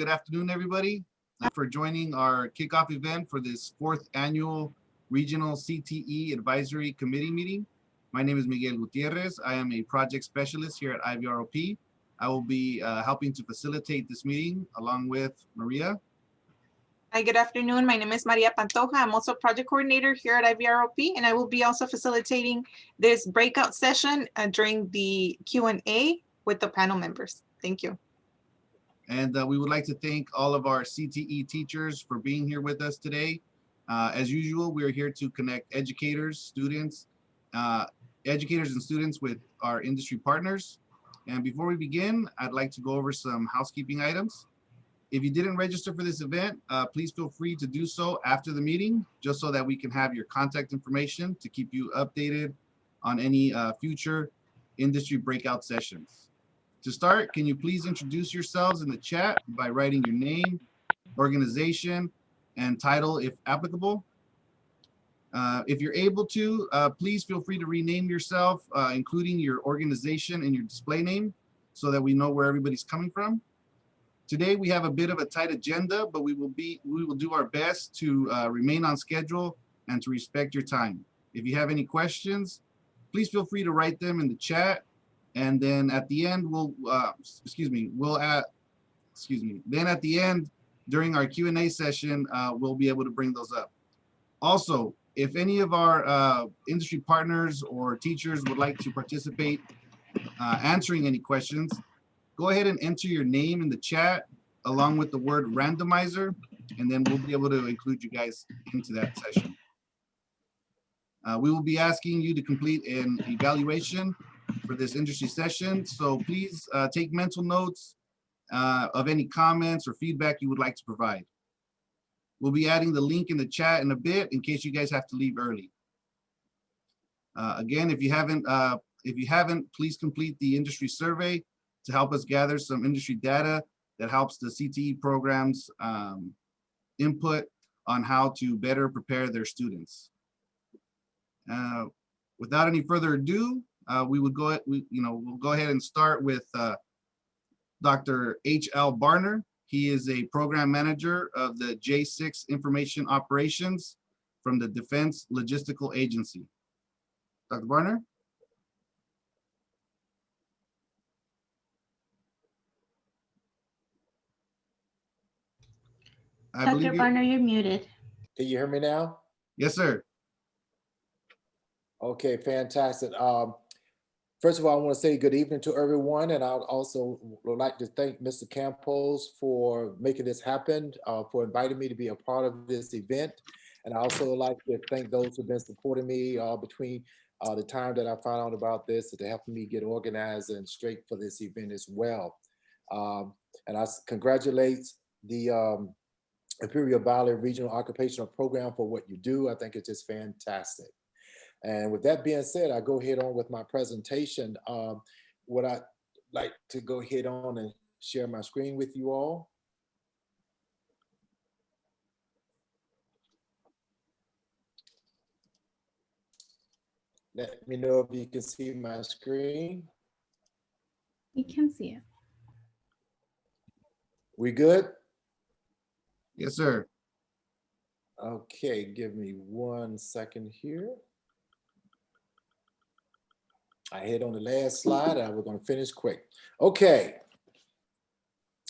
good afternoon, everybody, for joining our kickoff event for this 4th annual Regional CTE Advisory Committee meeting. My name is Miguel Gutierrez. I am a project specialist here at IVROP. I will be helping to facilitate this meeting along with Maria. Hi, good afternoon. My name is Maria Pantoja. I'm also project coordinator here at IVROP, and I will be also facilitating this breakout session during the Q&A with the panel members. Thank you. And we would like to thank all of our CTE teachers for being here with us today. As usual, we are here to connect educators and students with our industry partners. And before we begin, I'd like to go over some housekeeping items. If you didn't register for this event, please feel free to do so after the meeting, just so that we can have your contact information to keep you updated on any future industry breakout sessions. To start, can you please introduce yourselves in the chat by writing your name, organization, and title if applicable. If you're able to, please feel free to rename yourself, including your organization and your display name, so that we know where everybody's coming from. Today we have a bit of a tight agenda, but we will do our best to remain on schedule and to respect your time. If you have any questions, please feel free to write them in the chat, and then at the end then at the end during our Q&A session, we'll be able to bring those up. Also, if any of our industry partners or teachers would like to participate answering any questions, go ahead and enter your name in the chat along with the word randomizer, and then we'll be able to include you guys into that session. We will be asking you to complete an evaluation for this industry session, so please take mental notes of any comments or feedback you would like to provide. We'll be adding the link in the chat in a bit in case you guys have to leave early. Again, if you haven't, please complete the industry survey to help us gather some industry data that helps the CTE programs input on how to better prepare their students. Without any further ado, we'll go ahead and start with Dr. H.L. Barner. He is a program manager of the J6 Information Operations from the Defense Logistical Agency. Dr. Barner? Dr. Barner, you're muted. Can you hear me now? Yes, sir. Okay, fantastic. First of all, I want to say good evening to everyone, and I also would like to thank Mr. Campos for making this happen, for inviting me to be a part of this event. And I also like to thank those who've been supporting me between the time that I found out about this to helping me get organized and straight for this event as well. And I congratulate the Imperial Valley Regional Occupational Program for what you do. I think it's just fantastic. And with that being said, I go ahead on with my presentation. Would I like to go ahead on and share my screen with you all? Let me know if you can see my screen. We can see it. We good? Yes, sir. Okay, give me 1 second here. I hit on the last slide and we're going to finish quick. Okay.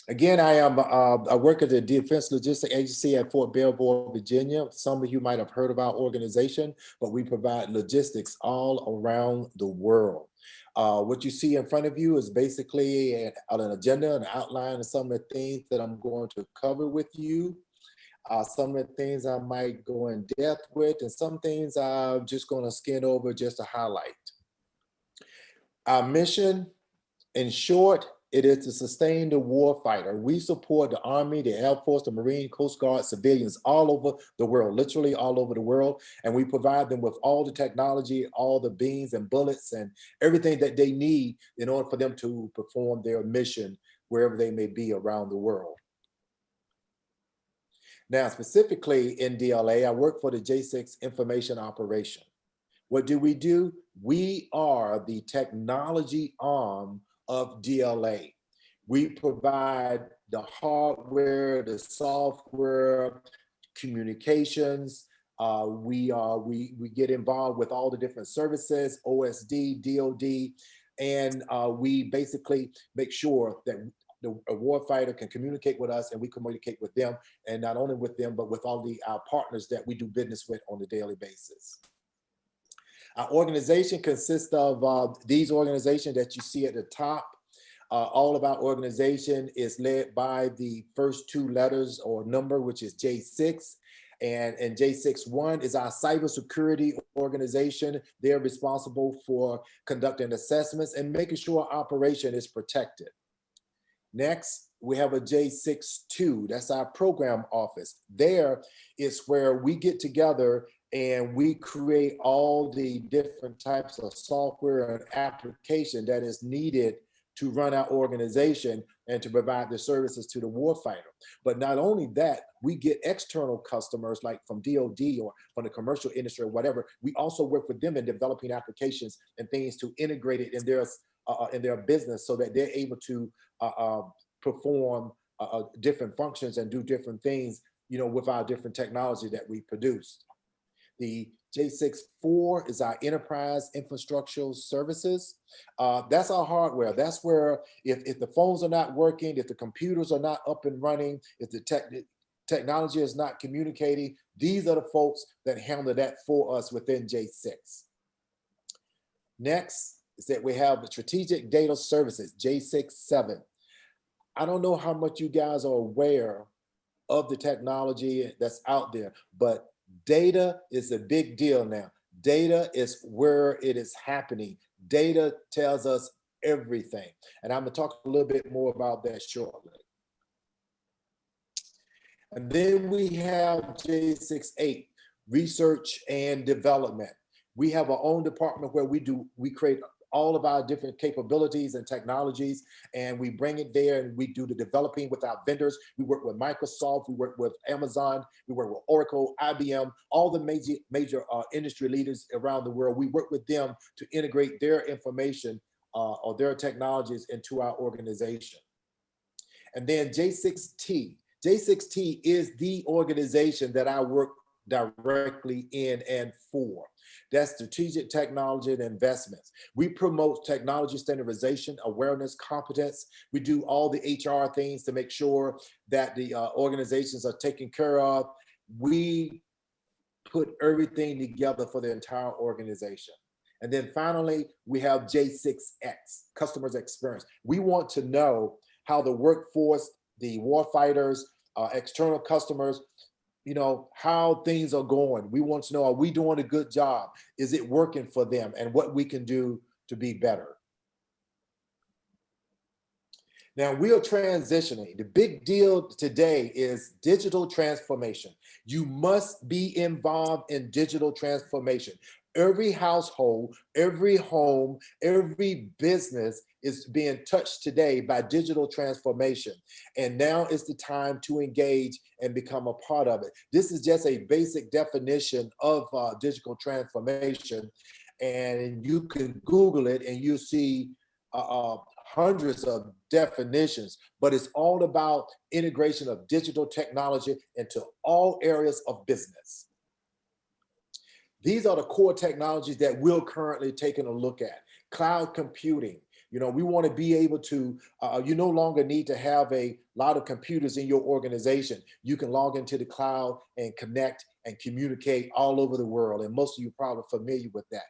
Again, I work at the Defense Logistics Agency at Fort Belvoir, Virginia. Some of you might have heard of our organization, but we provide logistics all around the world. What you see in front of you is basically an agenda, an outline of some of the things that I'm going to cover with you. Some of the things I might go in depth with, and some things I'm just going to skim over just to highlight. Our mission, in short, it is to sustain the warfighter. We support the Army, the Air Force, the Marine, Coast Guard, civilians all over the world, literally all over the world. And we provide them with all the technology, all the beams and bullets and everything that they need in order for them to perform their mission wherever they may be around the world. Now, specifically in DLA, I work for the J6 Information Operation. What do? We are the technology arm of DLA. We provide the hardware, the software, communications. We get involved with all the different services, OSD, DOD, and we basically make sure that the warfighter can communicate with us and we communicate with them, and not only with them, but with all our partners that we do business with on a daily basis. Our organization consists of these organizations that you see at the top. All of our organization is led by the first two letters or number, which is J6. And J61 is our cybersecurity organization. They're responsible for conducting assessments and making sure our operation is protected. Next, we have a J62. That's our program office. There is where we get together and we create all the different types of software and application that is needed to run our organization and to provide the services to the warfighter. But not only that, we get external customers like from DOD or from the commercial industry or whatever. We also work with them in developing applications and things to integrate it in their business so that they're able to perform different functions and do different things, you know, with our different technology that we produce. The J64 is our enterprise infrastructural services. That's our hardware. That's where if the phones are not working, if the computers are not up and running, if the technology is not communicating, these are the folks that handle that for us within J6. Next is that we have the strategic data services, J67. I don't know how much you guys are aware of the technology that's out there, but data is a big deal now. Data is where it is happening. Data tells us everything. And I'm gonna talk a little bit more about that shortly. And then we have J68, research and development. We have our own department where we create all of our different capabilities and technologies, and we bring it there and we do the developing with our vendors. We work with Microsoft, we work with Amazon, we work with Oracle, IBM, all the major industry leaders around the world. We work with them to integrate their information or their technologies into our organization. And then J6T. J6T is the organization that I work directly in and for. That's strategic technology and investments. We promote technology standardization, awareness, competence. We do all the HR things to make sure that the organizations are taken care of. We put everything together for the entire organization. And then finally, we have J6X, customers experience. We want to know how the workforce, the warfighters, external customers, you know, how things are going. We want to know, are we doing a good job? Is it working for them? And what we can do to be better. Now we are transitioning. The big deal today is digital transformation. You must be involved in digital transformation. Every household, every home, every business is being touched today by digital transformation. And now is the time to engage and become a part of it. This is just a basic definition of digital transformation. And you can Google it and you see hundreds of definitions, but it's all about integration of digital technology into all areas of business. These are the core technologies that we're currently taking a look at. Cloud computing. You know, we want to be able to, you no longer need to have a lot of computers in your organization. You can log into the cloud and connect and communicate all over the world. And most of you are probably familiar with that.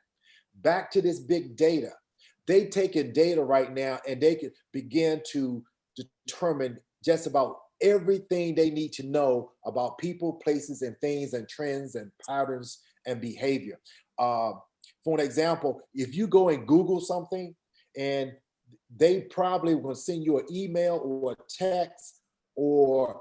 Back to this big data. They take in data right now and they can begin to determine just about everything they need to know about people, places, and things and trends and patterns and behavior. For an example, if you go and Google something and they probably will send you an email or a text or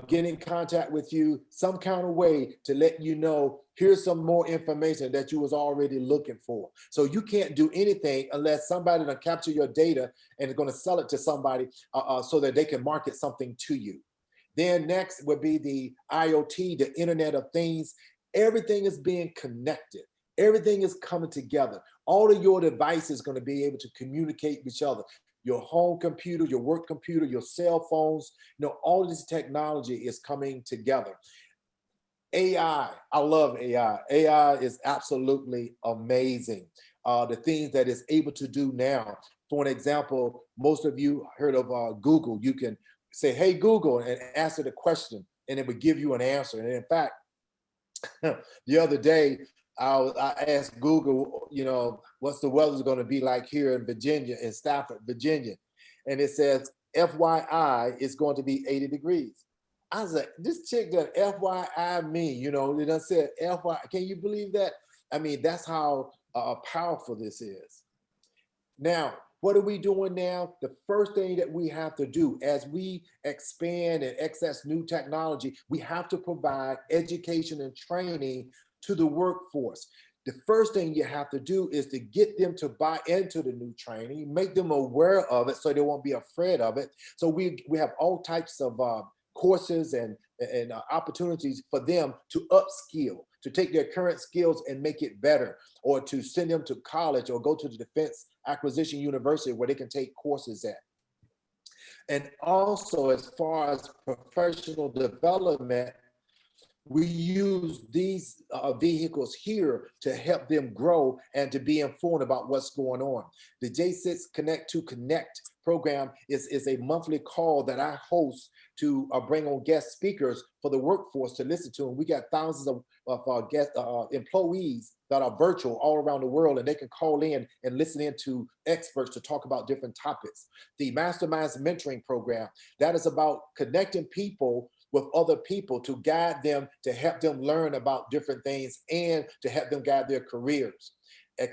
get in contact with you some kind of way to let you know, here's some more information that you was already looking for. So you can't do anything unless somebody will capture your data and is going to sell it to somebody so that they can market something to you. Then next would be the IoT, the Internet of Things. Everything is being connected. Everything is coming together. All of your devices are going to be able to communicate with each other. your home computer, your work computer, your cell phones, all this technology is coming together. AI, I love AI. AI is absolutely amazing. The things that it's able to do now. For an example, most of you heard of Google. You can say, hey, Google, and answer the question, and it would give you an answer. And in fact, the other day, I asked Google, what's the weather going to be like here in Virginia, in Stafford, Virginia? And it says, FYI, it's going to be 80 degrees. I was like, this chick that FYI mean, it done said FYI. Can you believe that? I mean, that's how powerful this is. Now, what are we doing now? The first thing that we have to do as we expand and access new technology, we have to provide education and training to the workforce. The first thing you have to do is to get them to buy into the new training, make them aware of it so they won't be afraid of it. So we have all types of courses and opportunities for them to upskill, to take their current skills and make it better, or to send them to college or go to the Defense Acquisition University where they can take courses at. And also, as far as professional development, we use these vehicles here to help them grow and to be informed about what's going on. The J6 Connect to Connect program is a monthly call that I host to bring on guest speakers for the workforce to listen to. And we got thousands of guest employees that are virtual all around the world, and they can call in and listen in to experts to talk about different topics. The Masterminds Mentoring Program, that is about connecting people with other people to guide them, to help them learn about different things and to help them guide their careers. And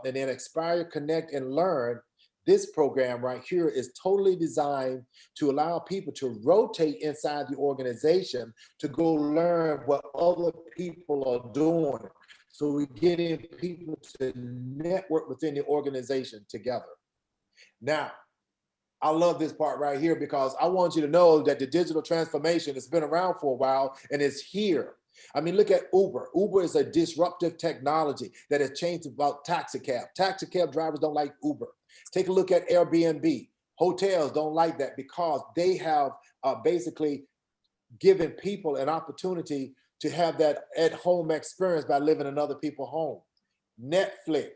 then Expire, Connect, and Learn. This program right here is totally designed to allow people to rotate inside the organization to go learn what other people are doing. So we're getting people to network within the organization together. Now, I love this part right here because I want you to know that the digital transformation has been around for a while and it's here. I mean, look at Uber. Uber is a disruptive technology that has changed about taxi cab. Taxi cab drivers don't like Uber. Take a look at Airbnb. Hotels don't like that because they have basically given people an opportunity to have that at-home experience by living in other people's home. Netflix,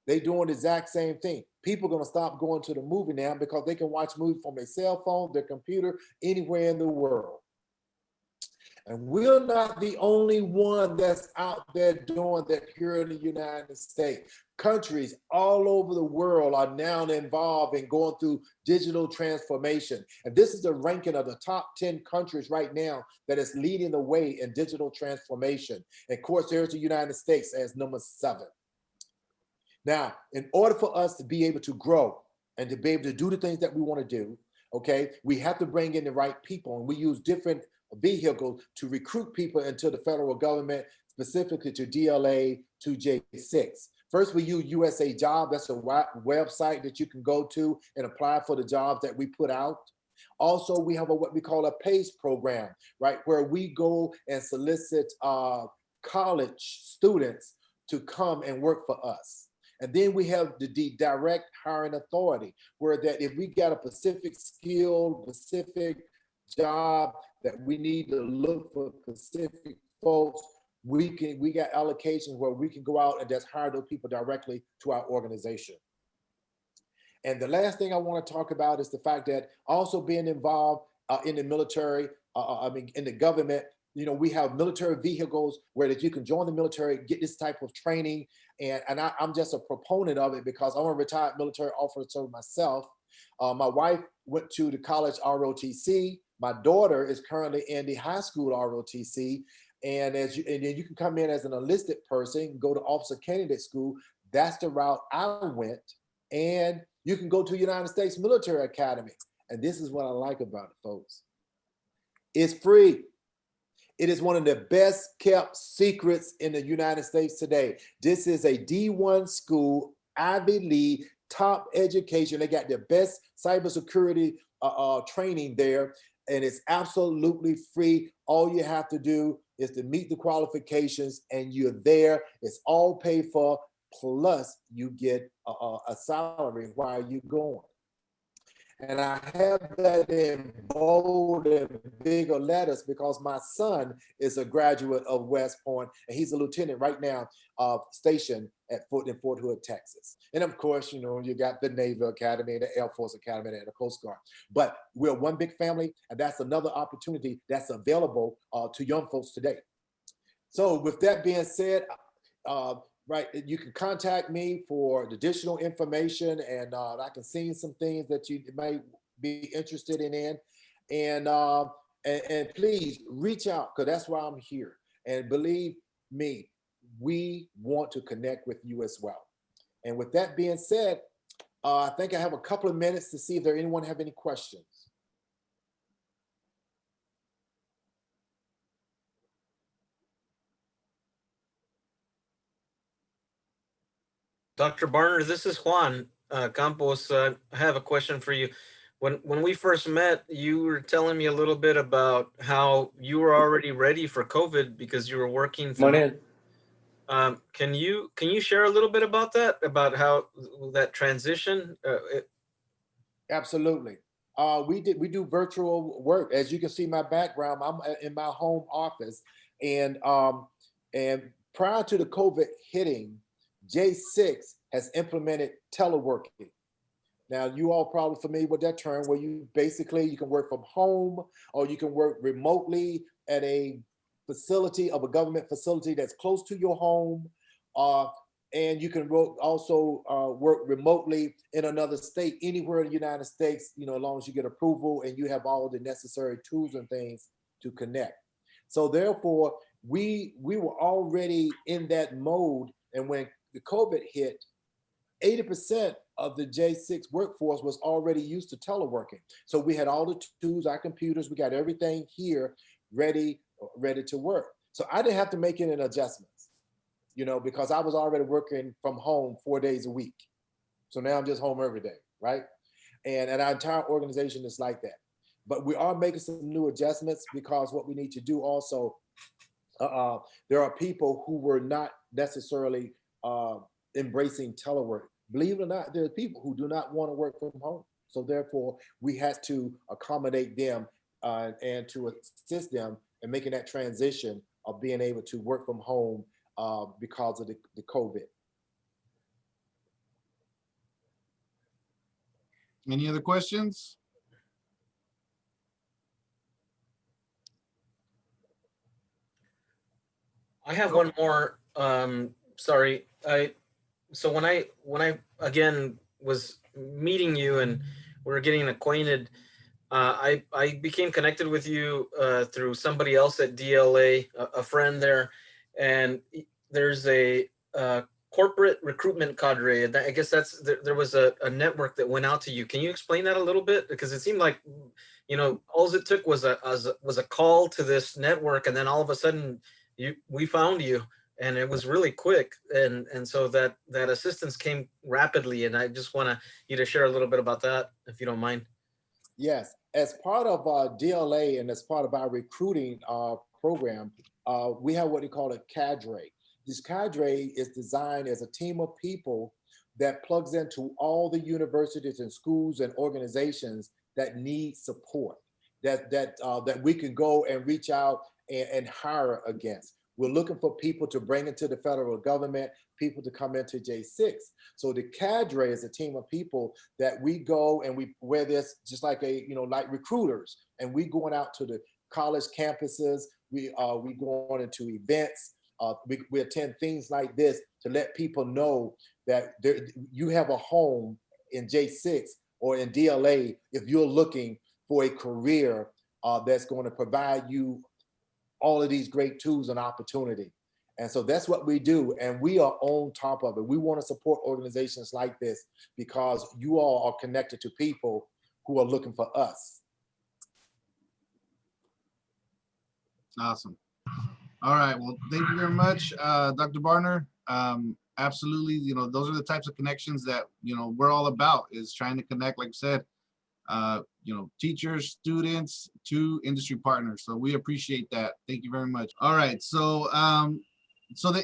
they doing the exact same thing. People are going to stop going to the movie now because they can watch movies from their cell phone, their computer, anywhere in the world. And we're not the only one that's out there doing that here in the United States. Countries all over the world are now involved in going through digital transformation. And this is the ranking of the top 10 countries right now that is leading the way in digital transformation. And of course, there's the United States as number 7. Now, in order for us to be able to grow and to be able to do the things that we want to do, okay, we have to bring in the right people. And we use different vehicles to recruit people into the federal government, specifically to DLA, to J6. First, we use USA Job. That's a website that you can go to and apply for the jobs that we put out. Also, we have what we call a PACE program, right, where we go and solicit college students to come and work for us. And then we have the direct hiring authority, where that if we got a specific skill, specific job that we need to look for specific folks, we got allocations where we can go out and just hire those people directly to our organization. And the last thing I want to talk about is the fact that also being involved in the military, in the government, we have military vehicles where that you can join the military, get this type of training. And I'm just a proponent of it because I'm a retired military officer myself. My wife went to the college ROTC. My daughter is currently in the high school ROTC. And then you can come in as an enlisted person, go to officer candidate school. That's the route I went. And you can go to United States Military Academy. And this is what I like about it, folks. It's free. It is one of the best kept secrets in the United States today. This is a D1 school, Ivy League, top education. They got the best cybersecurity training there, and it's absolutely free. All you have to do is to meet the qualifications, and you're there. It's all paid for, plus you get a salary while you're going. And I have that in bold and bigger letters because my son is a graduate of West Point, and he's a lieutenant right now, stationed in Fort Hood, Texas. And of course, you know, you got the Naval Academy, the Air Force Academy, and the Coast Guard. But we're one big family, and that's another opportunity that's available to young folks today. So with that being said, right, you can contact me for additional information, and I can see some things that you might be interested in. And please reach out, because that's why I'm here. And believe me, we want to connect with you as well. And with that being said, I think I have a couple of minutes to see if anyone have any questions. Dr. Barner, this is Juan Campos. I have a question for you. When we first met, you were telling me a little bit about how you were already ready for COVID because you were working from. Can you share a little bit about that? About how that transition? Absolutely. We do virtual work. As you can see my background, I'm in my home office, and prior to the COVID hitting, J6 has implemented teleworking. Now, you all probably familiar with that term, where you can work from home, or you can work remotely at a facility of a government facility that's close to your home, and you can also work remotely in another state, anywhere in the United States, you know, as long as you get approval and you have all the necessary tools and things to connect. So therefore, we were already in that mode, and when the COVID hit, 80% of the J6 workforce was already used to teleworking. So we had all the tools, our computers, we got everything here ready to work. So I didn't have to make any adjustments, you know, because I was already working from home 4 days a week. So now I'm just home every day, right? And our entire organization is like that. But we are making some new adjustments, because what we need to do also, there are people who were not necessarily embracing telework. Believe it or not, there are people who do not want to work from home. So therefore, we had to accommodate them and to assist them in making that transition of being able to work from home because of the COVID. Any other questions? I have one more. Sorry. So when I again was meeting you and we were getting acquainted, I became connected with you through somebody else at DLA, a friend there, and there's a corporate recruitment cadre. And I guess there was a network that went out to you. Can you explain that a little bit? Because it seemed like, you know, all it took was a call to this network, and then all of a sudden we found you, and it was really quick, and so that assistance came rapidly. And I just want you to share a little bit about that, if you don't mind. Yes, as part of DLA and as part of our recruiting program, we have what they call a cadre. This cadre is designed as a team of people that plugs into all the universities and schools and organizations that need support, that we can go and reach out and hire against. We're looking for people to bring into the federal government, people to come into J6. So the cadre is a team of people that we go and we wear this just like like recruiters, and we going out to the college campuses. We going into events. We attend things like this to let people know that you have a home in J6 or in DLA if you're looking for a career that's going to provide you all of these great tools and opportunity. And so that's what we do. And we are on top of it. We want to support organizations like this because you all are connected to people who are looking for us. Awesome. All right. Well, thank you very much, Dr. Barner. Absolutely. Those are the types of connections that, we're all about, is trying to connect, like I said, teachers, students to industry partners. So we appreciate that. Thank you very much. All right. So,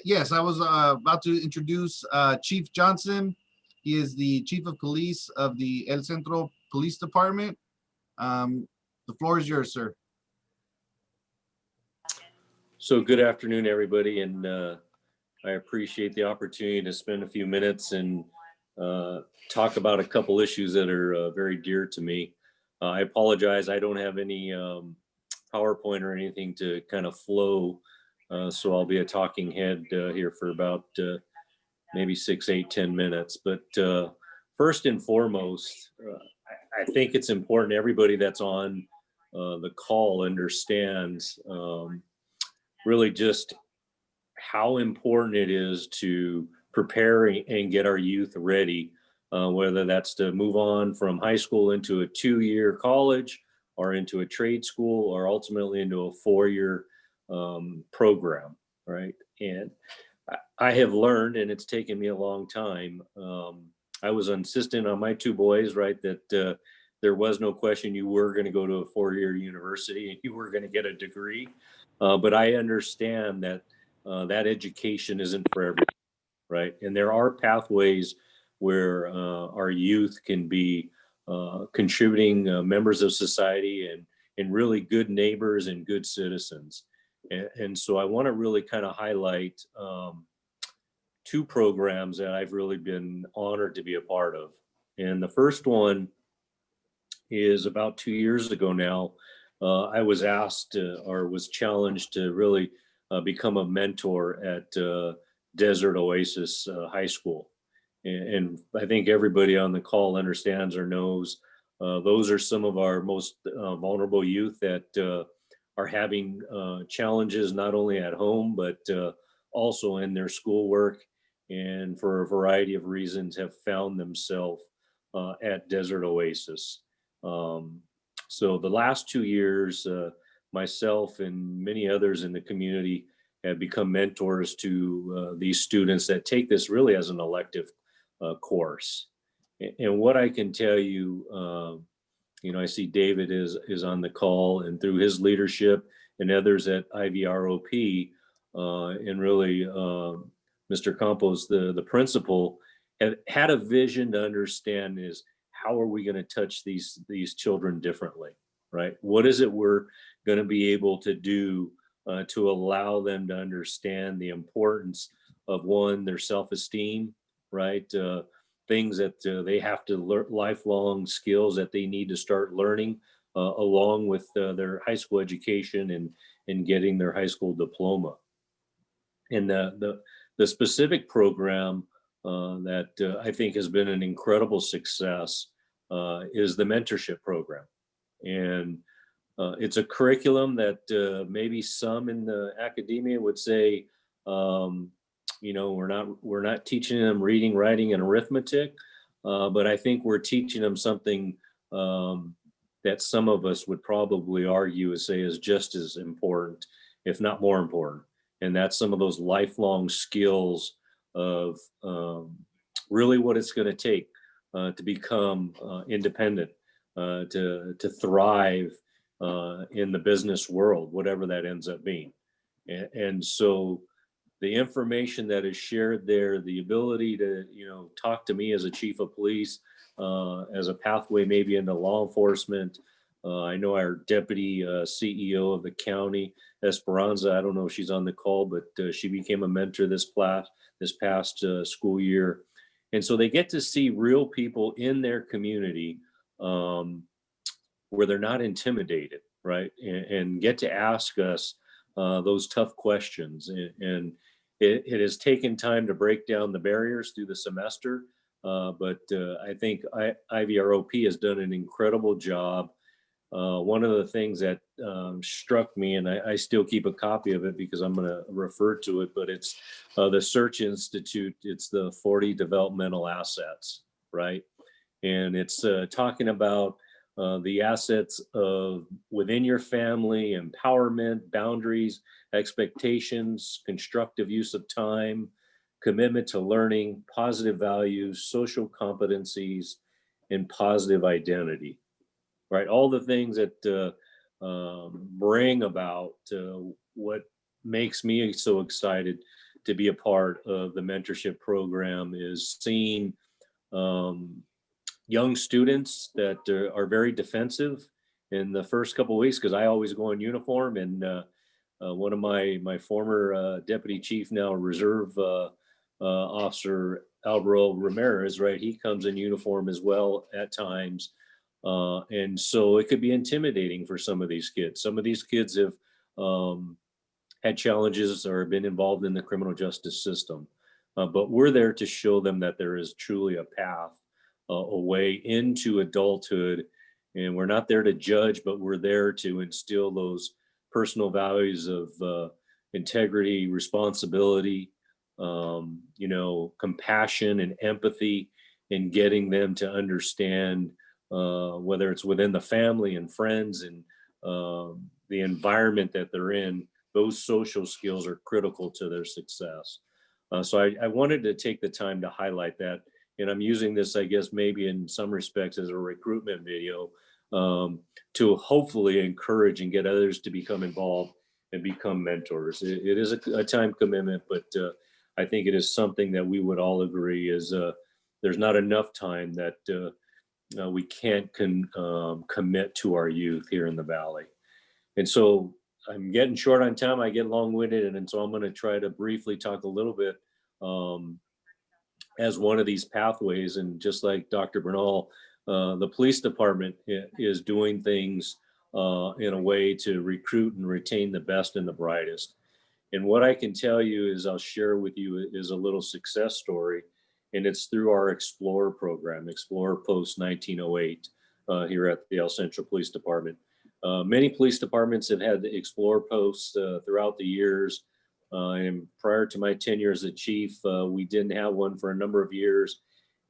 yes, I was about to introduce Chief Johnson. He is the Chief of Police of the El Centro Police Department. The floor is yours, sir. So good afternoon, everybody, and I appreciate the opportunity to spend a few minutes and talk about a couple issues that are very dear to me. I apologize, I don't have any PowerPoint or anything to kind of flow, so I'll be a talking head here for about maybe 6, 8, 10 minutes. But first and foremost, I think it's important everybody that's on the call understands really just how important it is to prepare and get our youth ready, whether that's to move on from high school into a 2-year college or into a trade school or ultimately into a 4-year program, right? And I have learned, and it's taken me a long time, I was insistent on my 2 boys, right, that there was no question you were going to go to a 4-year university and you were going to get a degree. But I understand that that education isn't for everyone, right? And there are pathways where our youth can be contributing members of society and really good neighbors and good citizens. And so I want to really kind of highlight 2 programs that I've really been honored to be a part of. And the first one is about 2 years ago now. I was asked or was challenged to really become a mentor at Desert Oasis High School. And I think everybody on the call understands or knows those are some of our most vulnerable youth that are having challenges not only at home, but also in their schoolwork, and for a variety of reasons have found themselves at Desert Oasis. So the last 2 years, myself and many others in the community have become mentors to these students that take this really as an elective course. And what I can tell you, I see David is on the call, and through his leadership and others at IVROP, and really Mr. Campos, the principal, have had a vision to understand is how are we going to touch these children differently, right? What is it we're going to be able to do to allow them to understand the importance of, one, their self-esteem, right? Things that they have to learn, lifelong skills that they need to start learning along with their high school education and getting their high school diploma. And the specific program that I think has been an incredible success is the mentorship program. And it's a curriculum that maybe some in the academia would say, we're not teaching them reading, writing, and arithmetic, but I think we're teaching them something that some of us would probably argue is just as important, if not more important. And that's some of those lifelong skills of really what it's going to take to become independent, to thrive in the business world, whatever that ends up being. And so the information that is shared there, the ability to, talk to me as a chief of police, as a pathway maybe into law enforcement. I know our deputy CEO of the county, Esperanza, I don't know if she's on the call, but she became a mentor this past school year. And so they get to see real people in their community where they're not intimidated, right? And get to ask us those tough questions. And it has taken time to break down the barriers through the semester, but I think IVROP has done an incredible job. One of the things that struck me, and I still keep a copy of it because I'm going to refer to it, but it's the Search Institute. It's the 40 developmental assets, right? And it's talking about the assets of within your family, empowerment, boundaries, expectations, constructive use of time, commitment to learning, positive values, social competencies, and positive identity, right? All the things that bring about what makes me so excited to be a part of the mentorship program is seeing young students that are very defensive in the first couple of weeks, because I always go in uniform, and one of my former deputy chief, now reserve officer, Alvaro Ramirez, right? He comes in uniform as well at times. And so it could be intimidating for some of these kids. Some of these kids have had challenges or been involved in the criminal justice system. But we're there to show them that there is truly a path, a way into adulthood. And we're not there to judge, but we're there to instill those personal values of integrity, responsibility, you know, compassion and empathy, and getting them to understand whether it's within the family and friends and the environment that they're in, those social skills are critical to their success. So I wanted to take the time to highlight that. And I'm using this, I guess, maybe in some respects as a recruitment video to hopefully encourage and get others to become involved and become mentors. It is a time commitment, but I think it is something that we would all agree is there's not enough time that we can't commit to our youth here in the Valley. And so I'm getting short on time, I get long-winded, and so I'm going to try to briefly talk a little bit as one of these pathways. And just like Dr. Bernal, the police department is doing things in a way to recruit and retain the best and the brightest. And what I can tell you is I'll share with you is a little success story, and it's through our Explorer program, Explorer Post 1908 here at the El Centro Police Department. Many police departments have had the Explorer posts throughout the years. And prior to my tenure as a chief, we didn't have one for a number of years.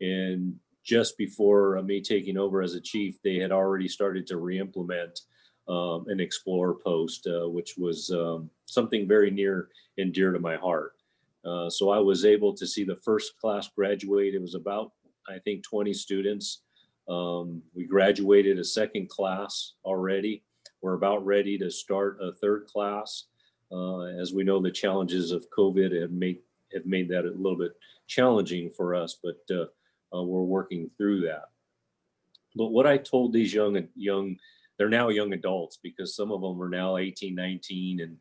And just before me taking over as a chief, they had already started to re-implement an Explorer post, which was something very near and dear to my heart. So I was able to see the first class graduate. It was about, I think, 20 students. We graduated a second class already. We're about ready to start a third class. As we know, the challenges of COVID have made that a little bit challenging for us, but we're working through that. But what I told these young, they're now young adults, because some of them are now 18, 19, and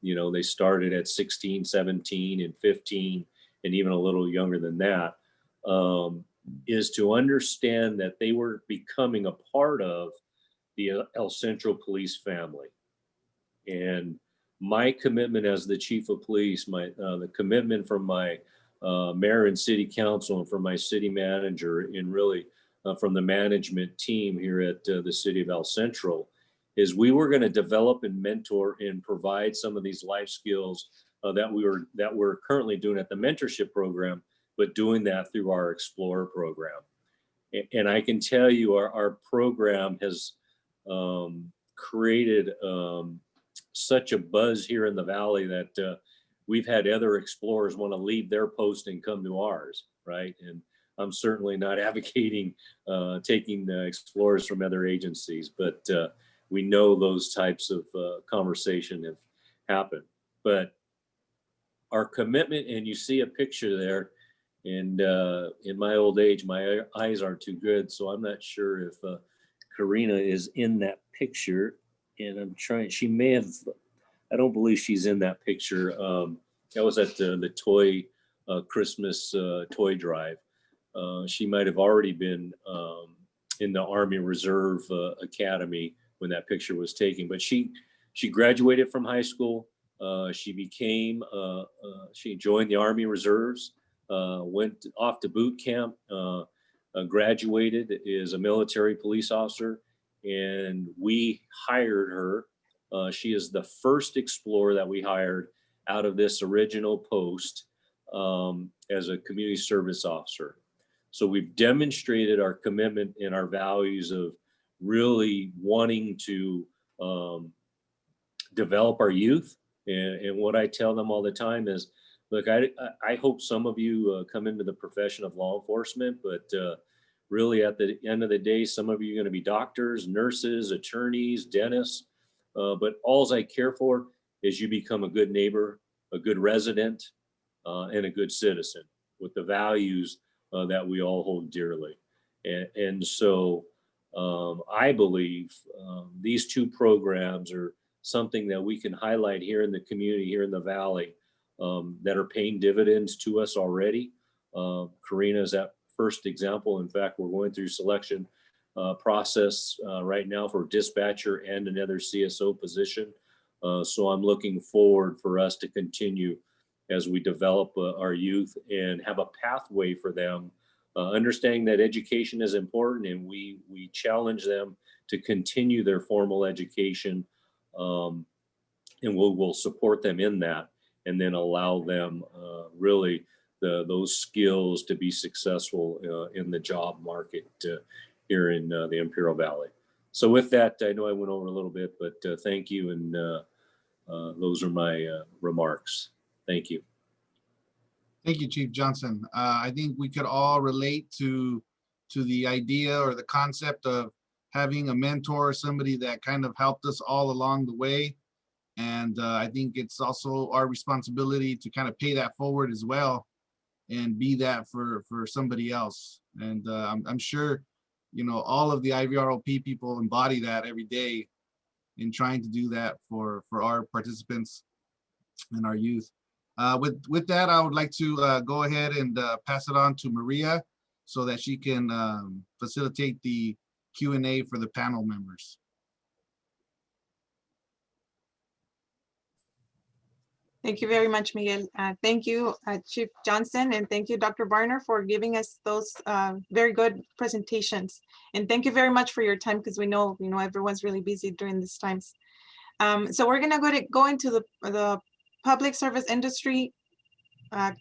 you know, they started at 16, 17, and 15, and even a little younger than that, is to understand that they were becoming a part of the El Centro Police family. And my commitment as the chief of police, the commitment from my mayor and city council, and from my city manager, and really from the management team here at the city of El Centro, is we were going to develop and mentor and provide some of these life skills that we're currently doing at the mentorship program, but doing that through our Explorer program. And I can tell you our program has created such a buzz here in the Valley that we've had other explorers want to leave their post and come to ours, right? And I'm certainly not advocating taking explorers from other agencies, but we know those types of conversation have happened. But our commitment, and you see a picture there, and in my old age, my eyes aren't too good, so I'm not sure if Karina is in that picture. And I'm trying, she may have, I don't believe she's in that picture. That was at the toy Christmas toy drive. She might have already been in the Army Reserve Academy when that picture was taken, but she graduated from high school. She joined the Army Reserves, went off to boot camp, graduated as a military police officer, and we hired her. She is the first explorer that we hired out of this original post as a community service officer. So we've demonstrated our commitment and our values of really wanting to develop our youth. And what I tell them all the time is, look, I hope some of you come into the profession of law enforcement, but really at the end of the day, some of you are going to be doctors, nurses, attorneys, dentists. But all I care for is you become a good neighbor, a good resident, and a good citizen with the values that we all hold dearly. And so I believe these two programs are something that we can highlight here in the community, here in the Valley, that are paying dividends to us already. Karina is that first example. In fact, we're going through selection process right now for dispatcher and another CSO position. So I'm looking forward for us to continue as we develop our youth and have a pathway for them, understanding that education is important, and we challenge them to continue their formal education, and we'll support them in that, and then allow them really those skills to be successful in the job market here in the Imperial Valley. So with that, I know I went over a little bit, but thank you, and those are my remarks. Thank you. Thank you, Chief Johnson. I think we could all relate to the idea or the concept of having a mentor, somebody that kind of helped us all along the way. And I think it's also our responsibility to kind of pay that forward as well and be that for somebody else. And I'm sure, you know, all of the IVROP people embody that every day in trying to do that for our participants and our youth. With that, I would like to go ahead and pass it on to Maria so that she can facilitate the Q&A for the panel members. Thank you very much, Miguel. Thank you, Chief Johnson, and thank you, Dr. Barner, for giving us those very good presentations. And thank you very much for your time, because we know everyone's really busy during these times. So we're gonna go into the public service industry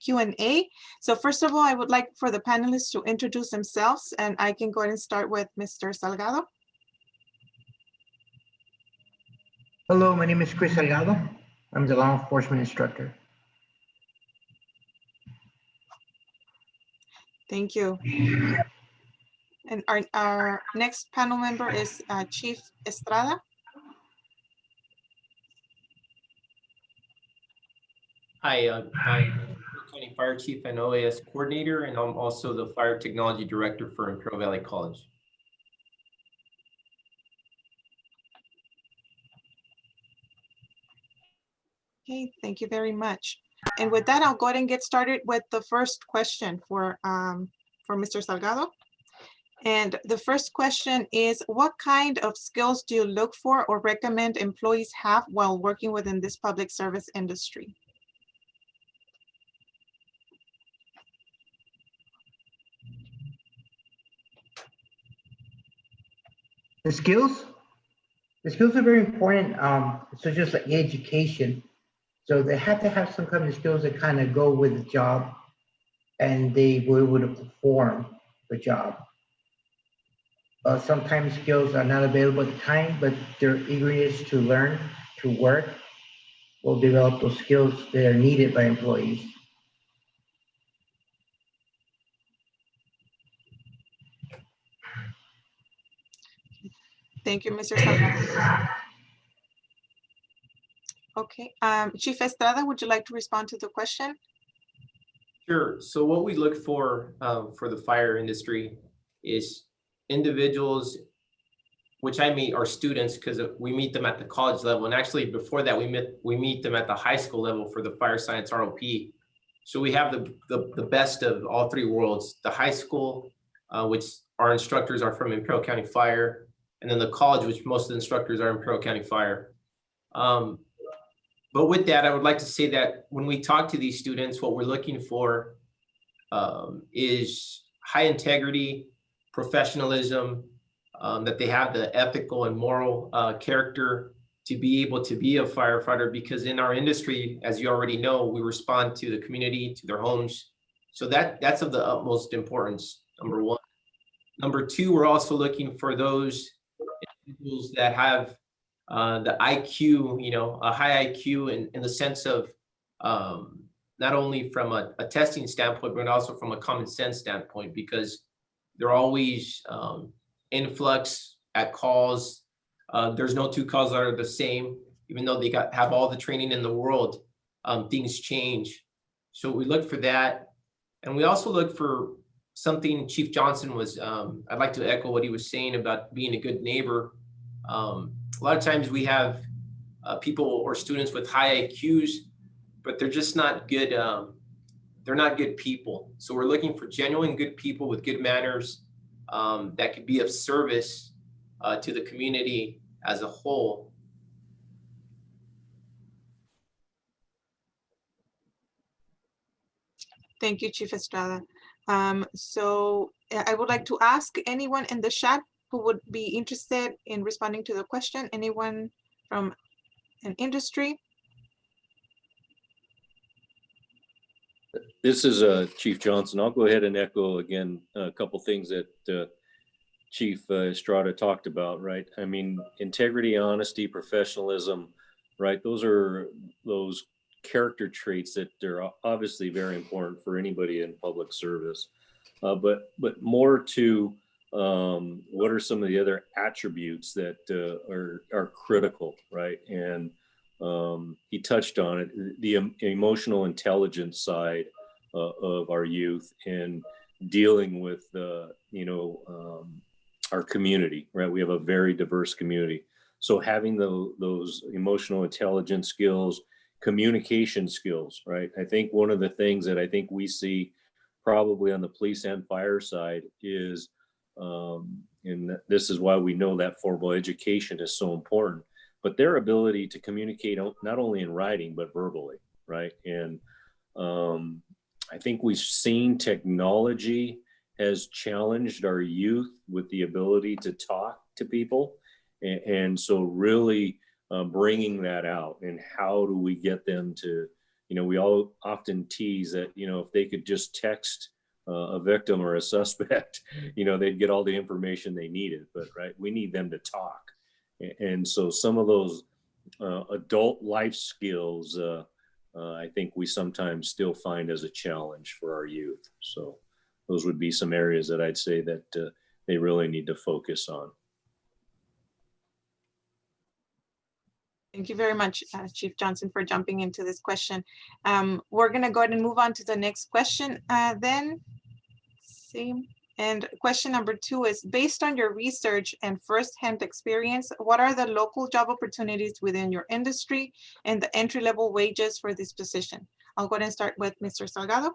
Q&A. So first of all, I would like for the panelists to introduce themselves, and I can go ahead and start with Mr. Salgado. Hello, my name is Chris Salgado. I'm the law enforcement instructor. Thank you. And our next panel member is Chief Estrada. Hi, I'm County Fire Chief and OAS Coordinator, and I'm also the Fire Technology Director for Imperial Valley College. Okay, thank you very much. And with that, I'll go ahead and get started with the first question for Mr. Salgado. And the first question is, what kind of skills do you look for or recommend employees have while working within this public service industry? The skills are very important. So just like education. So they have to have some kind of skills that kind of go with the job, and they were able to perform the job. Sometimes skills are not available at the time, but their eagerness to learn, to work, will develop those skills that are needed by employees. Thank you, Mr. Salgado. Okay, Chief Estrada, would you like to respond to the question? Sure. So what we look for the fire industry is individuals, which I meet are students, because we meet them at the college level. And actually before that, we meet them at the high school level for the fire science ROP. So we have the best of all three worlds: the high school, which our instructors are from Imperial County Fire, and then the college, which most of the instructors are Imperial County Fire. But with that, I would like to say that when we talk to these students, what we're looking for is high integrity, professionalism, that they have the ethical and moral character to be able to be a firefighter, because in our industry, as you already know, we respond to the community, to their homes. So that's of the utmost importance, number one. Number two, we're also looking for those individuals that have the IQ, a high IQ in the sense of not only from a testing standpoint, but also from a common sense standpoint, because they're always influx at calls. There's no two calls that are the same, even though they have all the training in the world. Things change. So we look for that. And we also look for something Chief Johnson was, I'd like to echo what he was saying about being a good neighbor. A lot of times we have people or students with high IQs, but they're just not good. They're not good people. So we're looking for genuine good people with good manners that could be of service to the community as a whole. Thank you, Chief Estrada. So I would like to ask anyone in the chat who would be interested in responding to the question. Anyone from an industry? This is Chief Johnson. I'll go ahead and echo again a couple things that Chief Estrada talked about, right? I mean, integrity, honesty, professionalism, right? Those are those character traits that are obviously very important for anybody in public service. But more to what are some of the other attributes that are critical, right? And he touched on it, the emotional intelligence side of our youth and dealing with, our community, right? We have a very diverse community. So having those emotional intelligence skills, communication skills, right? I think one of the things that I think we see probably on the police and fire side is, and this is why we know that formal education is so important, but their ability to communicate not only in writing, but verbally, right? And I think we've seen technology has challenged our youth with the ability to talk to people. And so really bringing that out and how do we get them to, we all often tease that, if they could just text a victim or a suspect, they'd get all the information they needed, but right, we need them to talk. And so some of those adult life skills, I think we sometimes still find as a challenge for our youth. So those would be some areas that I'd say that they really need to focus on. Thank you very much, Chief Johnson, for jumping into this question. We're going to go ahead and move on to the next question then. See. And question number 2 is, based on your research and firsthand experience, what are the local job opportunities within your industry and the entry-level wages for this position? I'll go ahead and start with Mr. Salgado.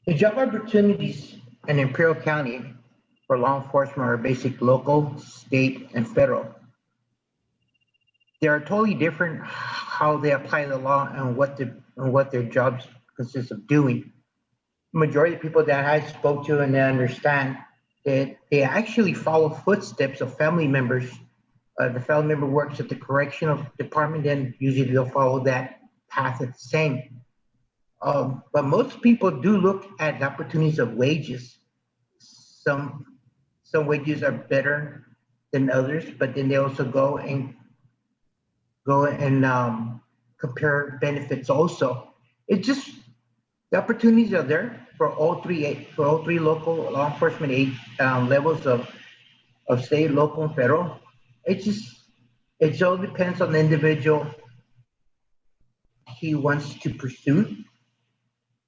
The job opportunities in Imperial County for law enforcement are basic local, state, and federal. They are totally different how they apply the law and what their jobs consist of doing. Majority of people that I spoke to and they understand that they actually follow footsteps of family members. The family member works at the correctional department, then usually they'll follow that path at the same. But most people do look at the opportunities of wages. Some wages are better than others, but then they also go and compare benefits also. It's just the opportunities are there for all three local law enforcement levels of state, local, and federal. It all depends on the individual he wants to pursue,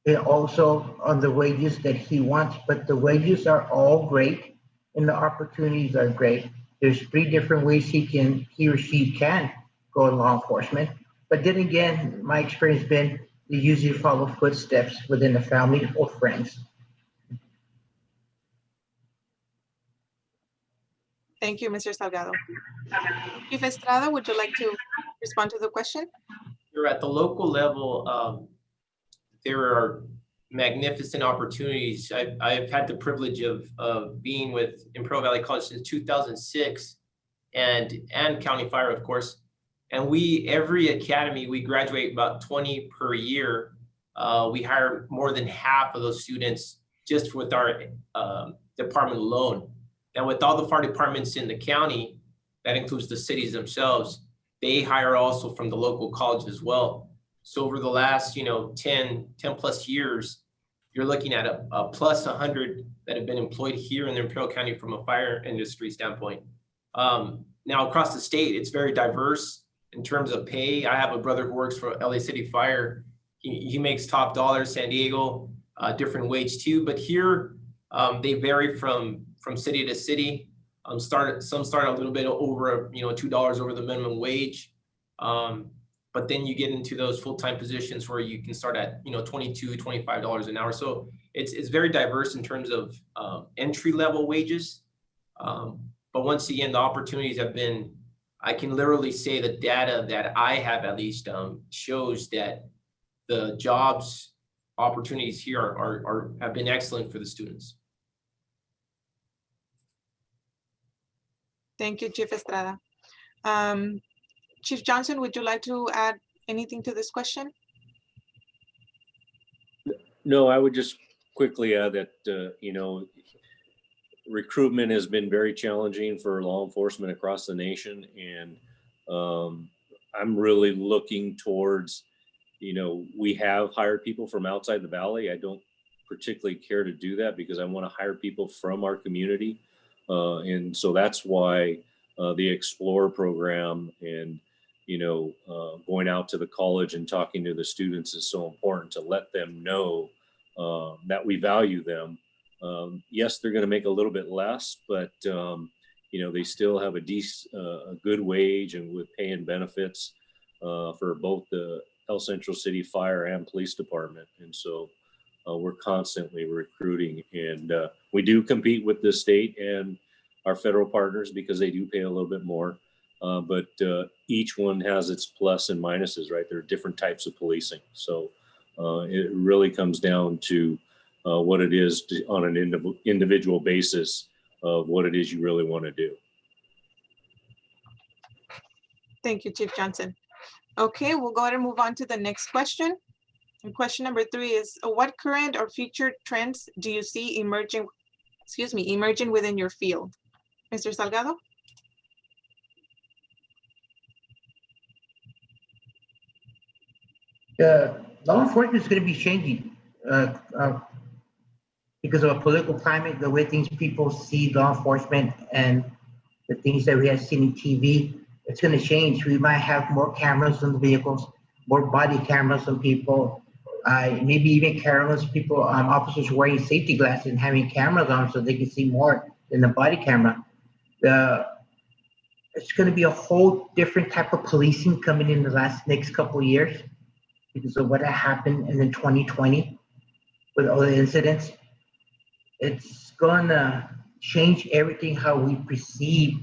and also on the wages that he wants. But the wages are all great and the opportunities are great. There's 3 different ways he or she can go in law enforcement. But then again, my experience has been they usually follow footsteps within the family or friends. Thank you, Mr. Salgado. Chief Estrada, would you like to respond to the question? You're at the local level. There are magnificent opportunities. I've had the privilege of being with Imperial Valley College since 2006 and County Fire, of course. And every academy, we graduate about 20 per year. We hire more than half of those students just with our department alone. And with all the fire departments in the county, that includes the cities themselves, they hire also from the local college as well. So over the last, 10 plus years, you're looking at a plus 100 that have been employed here in the Imperial County from a fire industry standpoint. Now across the state, it's very diverse in terms of pay. I have a brother who works for LA City Fire, he makes top dollar. San Diego, different wage too, but here they vary from city to city. Some start a little bit over, $2 over the minimum wage. But then you get into those full-time positions where you can start at, $22, $25 an hour. So it's very diverse in terms of entry-level wages. But once again, the opportunities have been, I can literally say the data that I have at least shows that the jobs opportunities here have been excellent for the students. Thank you, Chief Estrada. Chief Johnson, would you like to add anything to this question? No, I would just quickly add that, recruitment has been very challenging for law enforcement across the nation. And I'm really looking towards, we have hired people from outside the Valley. I don't particularly care to do that because I want to hire people from our community. And so that's why the Explore program and, going out to the college and talking to the students is so important, to let them know that we value them. Yes, they're going to make a little bit less, but they still have a good wage and with pay and benefits for both the El Centro City Fire and Police Department. And so we're constantly recruiting, and we do compete with the state and our federal partners because they do pay a little bit more. But each one has its plus and minuses, right? There are different types of policing. So it really comes down to what it is on an individual basis of what it is you really want to do. Thank you, Chief Johnson. Okay, we'll go ahead and move on to the next question. And question number 3 is, what current or future trends do you see emerging within your field? Mr. Salgado? Law enforcement is going to be changing because of a political climate, the way people see law enforcement and the things that we have seen in TV. It's going to change. We might have more cameras on the vehicles, more body cameras on people, maybe even cameras, officers wearing safety glasses and having cameras on so they can see more than the body camera. It's going to be a whole different type of policing coming in the next couple of years because of what happened in 2020 with all the incidents. It's going to change everything how we perceive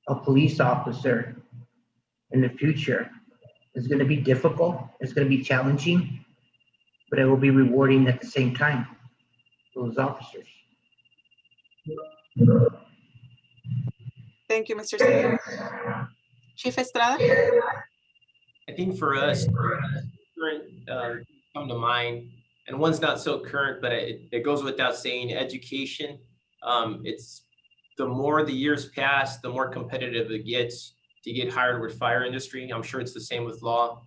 a police officer in the future. It's going to be difficult, it's going to be challenging, but it will be rewarding at the same time for those officers. Thank you, Mr. Salgado. Chief Estrada? I think for us, current come to mind, and one's not so current, but it goes without saying, education. It's the more the years pass, the more competitive it gets to get hired with fire industry. I'm sure it's the same with law.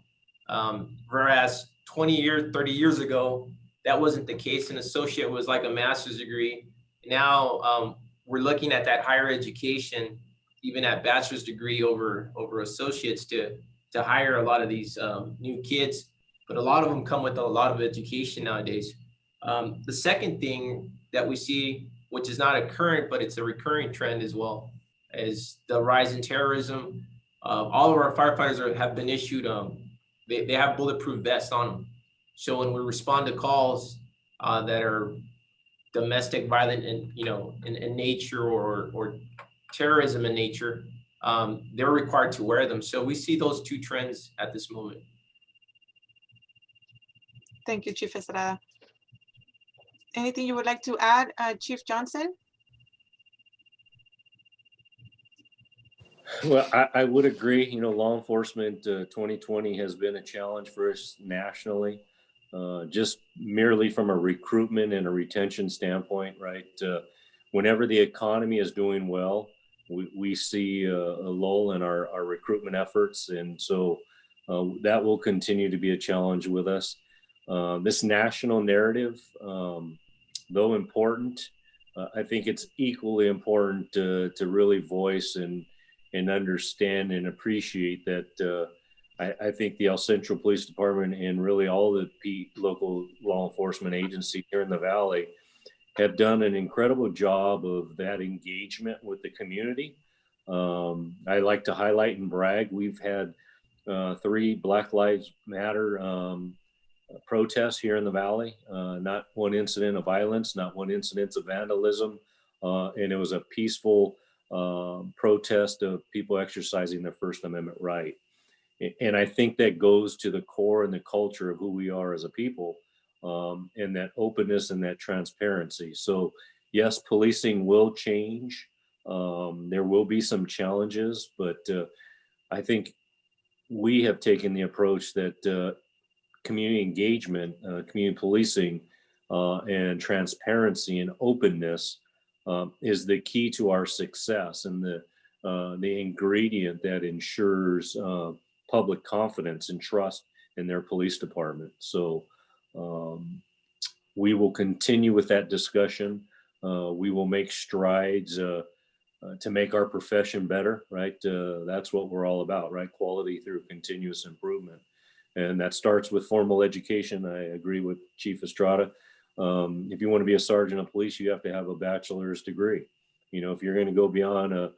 Whereas 20 years, 30 years ago, that wasn't the case. An associate was like a master's degree. Now we're looking at that higher education, even at bachelor's degree over associates to hire a lot of these new kids. But a lot of them come with a lot of education nowadays. The second thing that we see, which is not a current, but it's a recurring trend as well, is the rise in terrorism. All of our firefighters have been issued, they have bulletproof vests on them. So when we respond to calls that are domestic violent in nature or terrorism in nature, they're required to wear them. So we see those two trends at this moment. Thank you, Chief Estrada. Anything you would like to add, Chief Johnson? Well, I would agree. Law enforcement 2020 has been a challenge for us nationally, just merely from a recruitment and a retention standpoint, right? Whenever the economy is doing well, we see a lull in our recruitment efforts. And so that will continue to be a challenge with us. This national narrative, though important, I think it's equally important to really voice and understand and appreciate that I think the El Centro Police Department and really all the local law enforcement agencies here in the Valley have done an incredible job of that engagement with the community. I like to highlight and brag. We've had 3 Black Lives Matter protests here in the Valley. Not one incident of violence, not one incident of vandalism. And it was a peaceful protest of people exercising their First Amendment right. And I think that goes to the core and the culture of who we are as a people, and that openness and that transparency. So yes, policing will change. There will be some challenges, but I think we have taken the approach that community engagement, community policing, and transparency and openness is the key to our success and the ingredient that ensures public confidence and trust in their police department. So we will continue with that discussion. We will make strides to make our profession better, right? That's what we're all about, right? Quality through continuous improvement. And that starts with formal education. I agree with Chief Estrada. If you want to be a sergeant of police, you have to have a bachelor's degree. You know, if you're going to go beyond a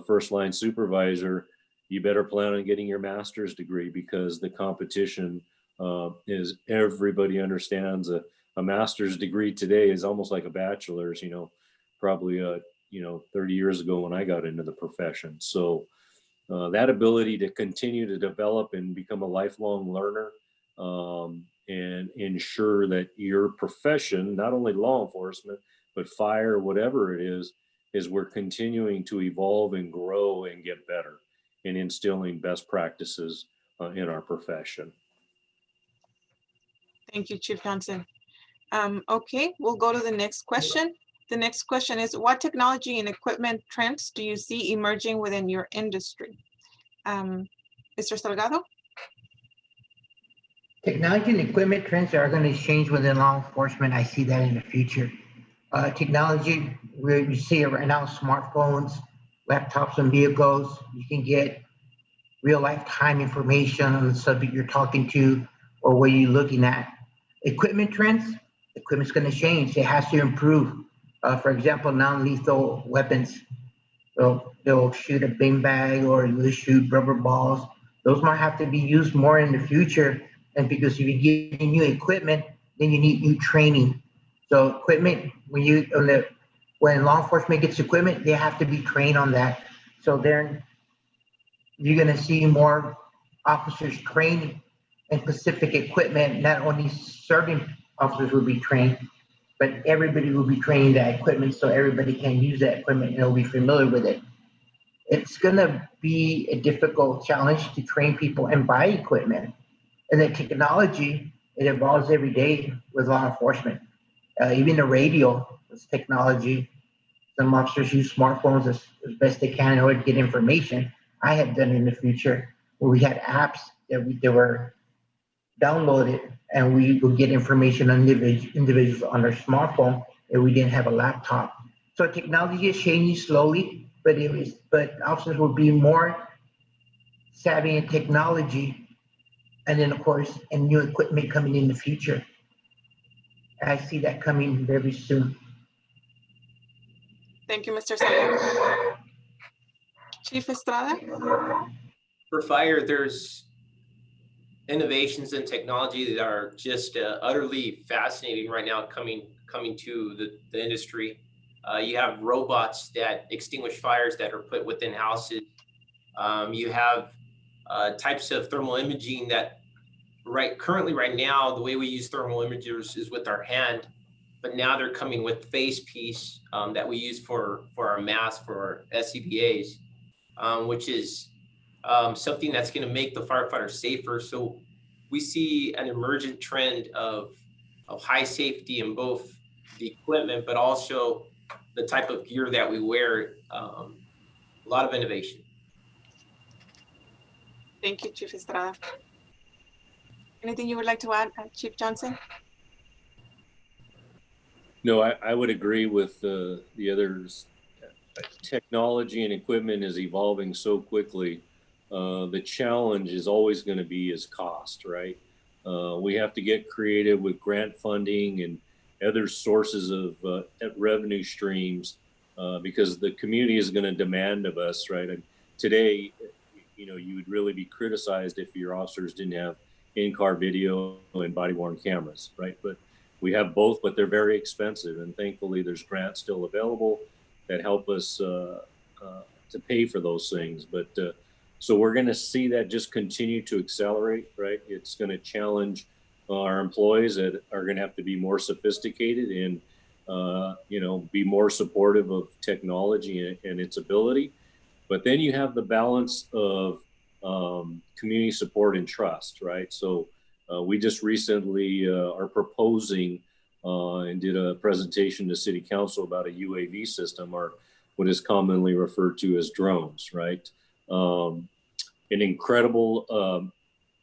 first line supervisor, you better plan on getting your master's degree, because the competition is, everybody understands a master's degree today is almost like a bachelor's, you know, probably 30 years ago when I got into the profession. So that ability to continue to develop and become a lifelong learner, and ensure that your profession, not only law enforcement, but fire, whatever it is we're continuing to evolve and grow and get better in instilling best practices in our profession. Thank you, Chief Johnson. Okay, we'll go to the next question. The next question is, what technology and equipment trends do you see emerging within your industry? Mr. Salgado? Technology and equipment trends are going to change within law enforcement. I see that in the future. Technology, we see it right now, smartphones, laptops and vehicles. You can get real lifetime information on the subject you're talking to or what you're looking at. Equipment trends, equipment's going to change. It has to improve. For example, non-lethal weapons. They'll shoot a beanbag or they'll shoot rubber balls. Those might have to be used more in the future. And because if you get new equipment, then you need new training. So equipment, when law enforcement gets equipment, they have to be trained on that. So then you're going to see more officers trained in specific equipment. Not only certain officers will be trained, but everybody will be trained that equipment, so everybody can use that equipment and they'll be familiar with it. It's going to be a difficult challenge to train people and buy equipment. And the technology, it evolves every day with law enforcement. Even the radio is technology. Some officers use smartphones as best they can in order to get information. I have done in the future where we had apps that were downloaded and we would get information on individuals on their smartphone and we didn't have a laptop. So technology is changing slowly, but officers will be more savvy in technology, and then of course, and new equipment coming in the future. I see that coming very soon. Thank you, Mr. Salgado. Chief Estrada? For fire, there's innovations in technology that are just utterly fascinating right now coming to the industry. You have robots that extinguish fires that are put within houses. You have types of thermal imaging that currently right now, the way we use thermal imagers is with our hand, but now they're coming with face piece that we use for our masks, for our SCBAs, which is something that's going to make the firefighter safer. So we see an emergent trend of high safety in both the equipment, but also the type of gear that we wear. A lot of innovation. Thank you, Chief Estrada. Anything you would like to add, Chief Johnson? No, I would agree with the others. Technology and equipment is evolving so quickly. the challenge is always going to be is cost, right? We have to get creative with grant funding and other sources of revenue streams because the community is going to demand of us, right? And today, you would really be criticized if your officers didn't have in-car video and body-worn cameras, right? But we have both, but they're very expensive. And thankfully, there's grants still available that help us to pay for those things. But so we're going to see that just continue to accelerate, right? It's going to challenge our employees that are going to have to be more sophisticated and, be more supportive of technology and its ability. But then you have the balance of community support and trust, right? So we just recently are proposing and did a presentation to City Council about a UAV system, or what is commonly referred to as drones, right? An incredible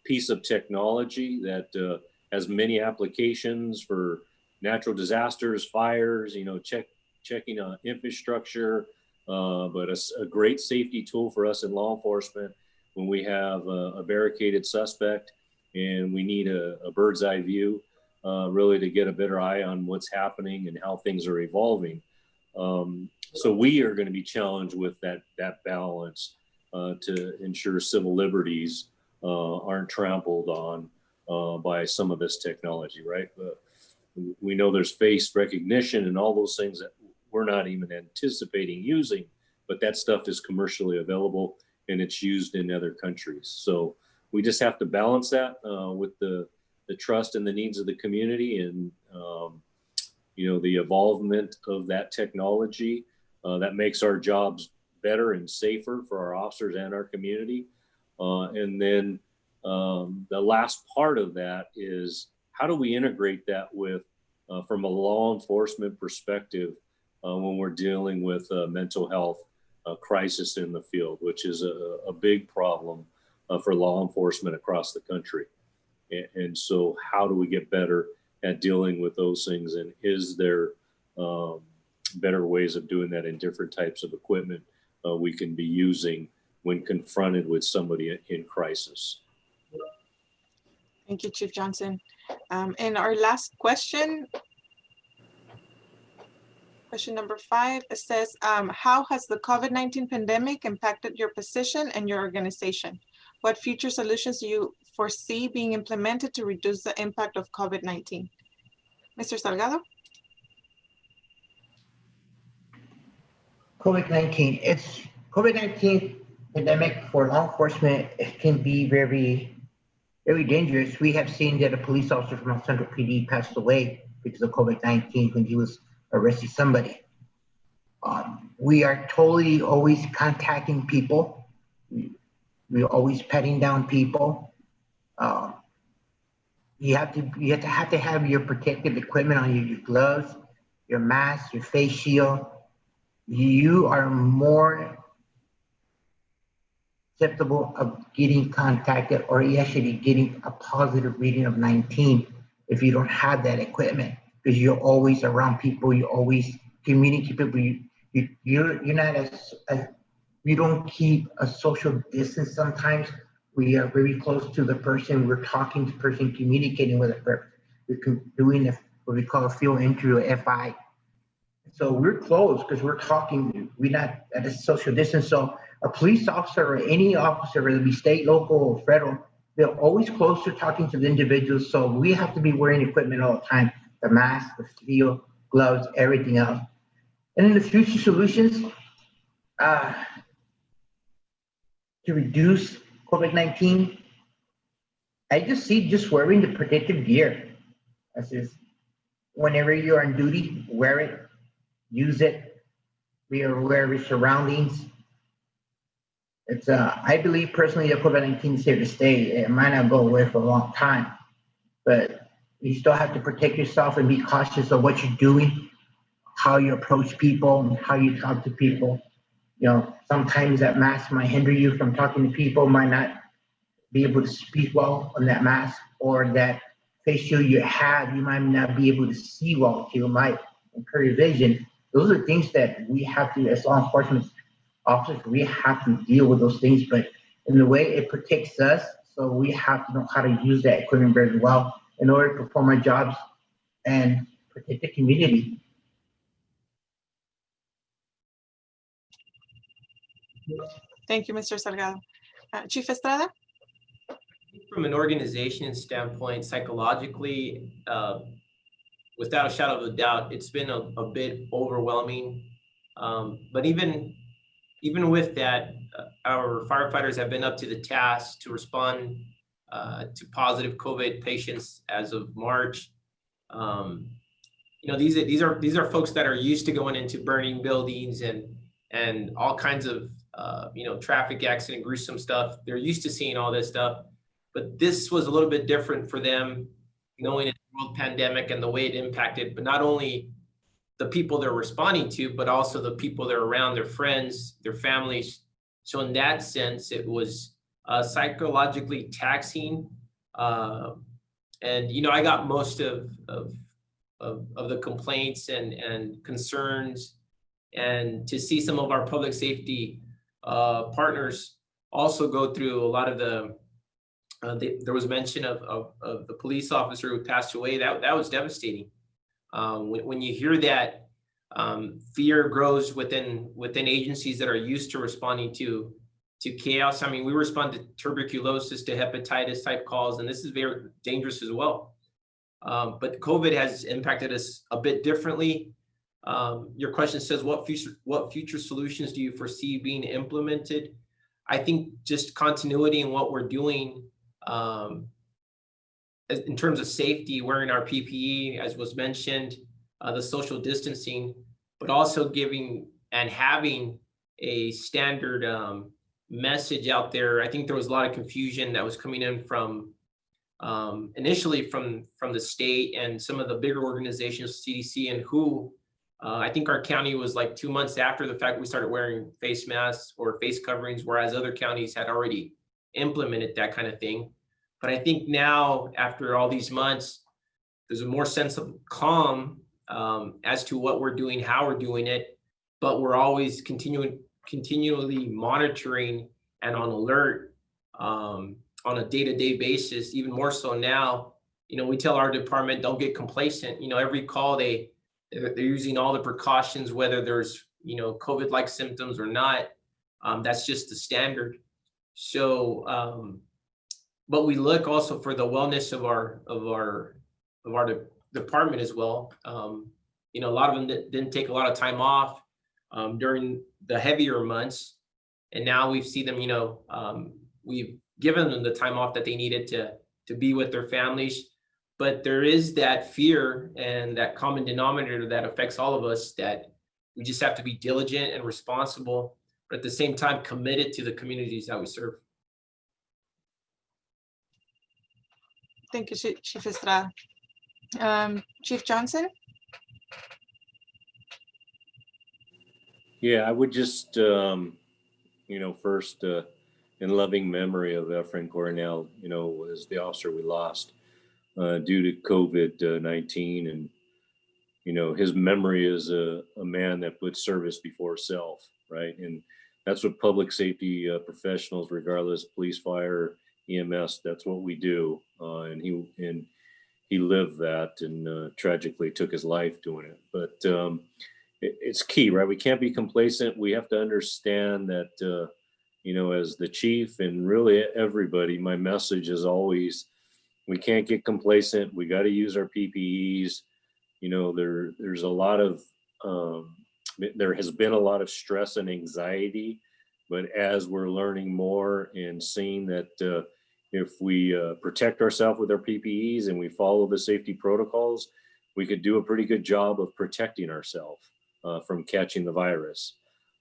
piece of technology that has many applications for natural disasters, fires, checking on infrastructure, but a great safety tool for us in law enforcement when we have a barricaded suspect and we need a bird's eye view, really to get a better eye on what's happening and how things are evolving. So we are going to be challenged with that balance to ensure civil liberties aren't trampled on by some of this technology, right? We know there's face recognition and all those things that we're not even anticipating using, but that stuff is commercially available and it's used in other countries. So we just have to balance that with the trust and the needs of the community and, the evolvement of that technology that makes our jobs better and safer for our officers and our community. And then the last part of that is how do we integrate that with, from a law enforcement perspective, when we're dealing with mental health crisis in the field, which is a big problem for law enforcement across the country. And so how do we get better at dealing with those things? And is there better ways of doing that in different types of equipment we can be using when confronted with somebody in crisis? Thank you, Chief Johnson. And our last question, question number 5, it says, how has the COVID-19 pandemic impacted your position and your organization? What future solutions do you foresee being implemented to reduce the impact of COVID-19? Mr. Salgado? COVID-19 pandemic for law enforcement, it can be very, very dangerous. We have seen that a police officer from Centro PD passed away because of COVID-19 when he was arresting somebody. We are totally always contacting people. We're always patting down people. You have to have your protective equipment on you, your gloves, your mask, your face shield. You are more susceptible of getting contacted or actually getting a positive reading of 19 if you don't have that equipment, because you're always around people, you always communicate people. You're not you don't keep a social distance sometimes. We are very close to the person, we're talking to the person, communicating with the person. We're doing what we call a field entry or FI. So we're close because we're talking, we're not at a social distance. So a police officer or any officer, whether it be state, local, or federal, they're always close to talking to the individuals. So we have to be wearing equipment all the time, the mask, the steel, gloves, everything else. And in the future solutions, to reduce COVID-19, I just see just wearing the protective gear. That's just, whenever you're on duty, wear it, use it, be aware of your surroundings. It's I believe personally that COVID-19 is here to stay. It might not go away for a long time, but you still have to protect yourself and be cautious of what you're doing, how you approach people, and how you talk to people. Sometimes that mask might hinder you from talking to people, might not be able to speak well on that mask, or that face shield you have, you might not be able to see well, you might impair your vision. Those are things that we have to, as law enforcement officers, we have to deal with those things. But in the way it protects us. So we have to know how to use that equipment very well in order to perform our jobs and protect the community. Thank you, Mr. Salgado. Chief Estrada? From an organization standpoint, psychologically, without a shadow of a doubt, it's been a bit overwhelming. But even with that, our firefighters have been up to the task to respond to positive COVID patients as of March. You know, these are folks that are used to going into burning buildings and all kinds of you know, traffic accident, gruesome stuff. They're used to seeing all this stuff, but this was a little bit different for them, knowing it's a world pandemic and the way it impacted, but not only the people they're responding to, but also the people they're around, their friends, their families. So in that sense, it was psychologically taxing. And, you know, I got most of the complaints and concerns, and to see some of our public safety partners also go through a lot of there was mention of the police officer who passed away. That was devastating. When you hear that, fear grows within agencies that are used to responding to chaos. I mean, we respond to tuberculosis, to hepatitis type calls, and this is very dangerous as well. But COVID has impacted us a bit differently. Your question says, what future solutions do you foresee being implemented? I think just continuity in what we're doing in terms of safety, wearing our PPE, as was mentioned, the social distancing, but also giving and having a standard message out there. I think there was a lot of confusion that was coming in from initially from the state and some of the bigger organizations, CDC and WHO. I think our county was like 2 months after the fact we started wearing face masks or face coverings, whereas other counties had already implemented that kind of thing. But I think now, after all these months, there's a more sense of calm as to what we're doing, how we're doing it, but we're always continually monitoring and on alert on a day-to-day basis. Even more so now, you know, we tell our department, don't get complacent. You know, every call they're using all the precautions, whether there's, you know, COVID-like symptoms or not. That's just the standard. So, but we look also for the wellness of our department as well. You know, a lot of them didn't take a lot of time off during the heavier months, and now we've seen them. You know, we've given them the time off that they needed to be with their families. But there is that fear and that common denominator that affects all of us, that we just have to be diligent and responsible, but at the same time committed to the communities that we serve. Thank you, Chief Estrada. Chief Johnson? Yeah, I would just, you know, first, in loving memory of Efren Coronel, you know, was the officer we lost due to COVID-19. And, you know, his memory is a man that put service before self, right? And that's what public safety professionals, regardless, police, fire, EMS, that's what we do. And he lived that, and tragically took his life doing it. But it's key, right? We can't be complacent. We have to understand that, you know, as the chief and really everybody, my message is always, we can't get complacent. We got to use our PPEs. You know, there's a lot of, there has been a lot of stress and anxiety, but as we're learning more and seeing that if we protect ourselves with our PPEs and we follow the safety protocols, we could do a pretty good job of protecting ourselves from catching the virus.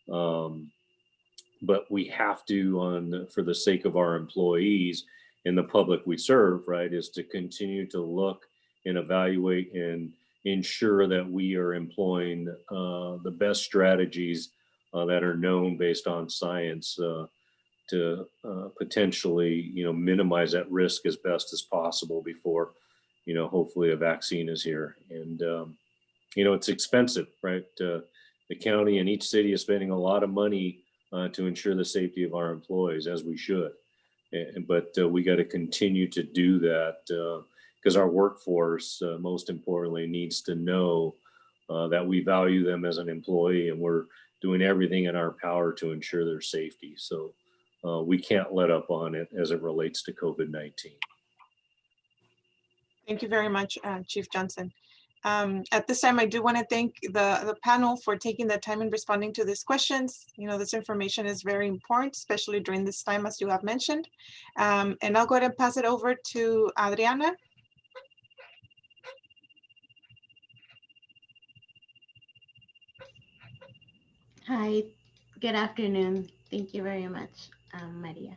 But we have to, for the sake of our employees and the public we serve, right, is to continue to look and evaluate and ensure that we are employing the best strategies that are known based on science to potentially, you know, minimize that risk as best as possible before, you know, hopefully a vaccine is here. And, you know, it's expensive, right? The county and each city is spending a lot of money to ensure the safety of our employees, as we should. But we got to continue to do that because our workforce, most importantly, needs to know that we value them as an employee, and we're doing everything in our power to ensure their safety. So we can't let up on it as it relates to COVID-19. Thank you very much, Chief Johnson. At this time, I do want to thank the panel for taking the time and responding to these questions. You know, this information is very important, especially during this time, as you have mentioned. And I'll go ahead and pass it over to Adriana. Hi, good afternoon. Thank you very much, Maria.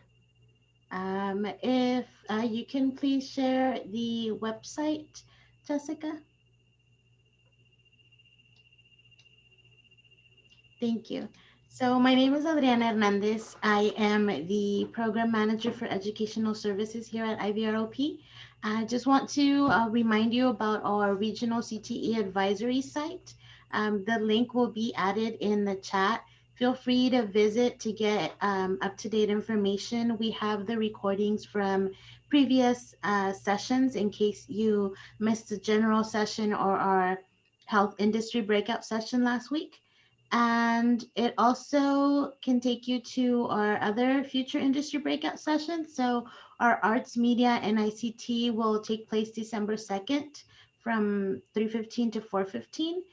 If you can please share the website, Jessica. Thank you. So my name is Adriana Hernandez. I am the Program Manager for Educational Services here at IVROP. I just want to remind you about our regional CTE advisory site. The link will be added in the chat. Feel free to visit to get up-to-date information. We have the recordings from previous sessions in case you missed the general session or our health industry breakout session last week. And it also can take you to our other future industry breakout sessions. So our arts, media, and ICT will take place December 2nd from 3:15 to 4:15.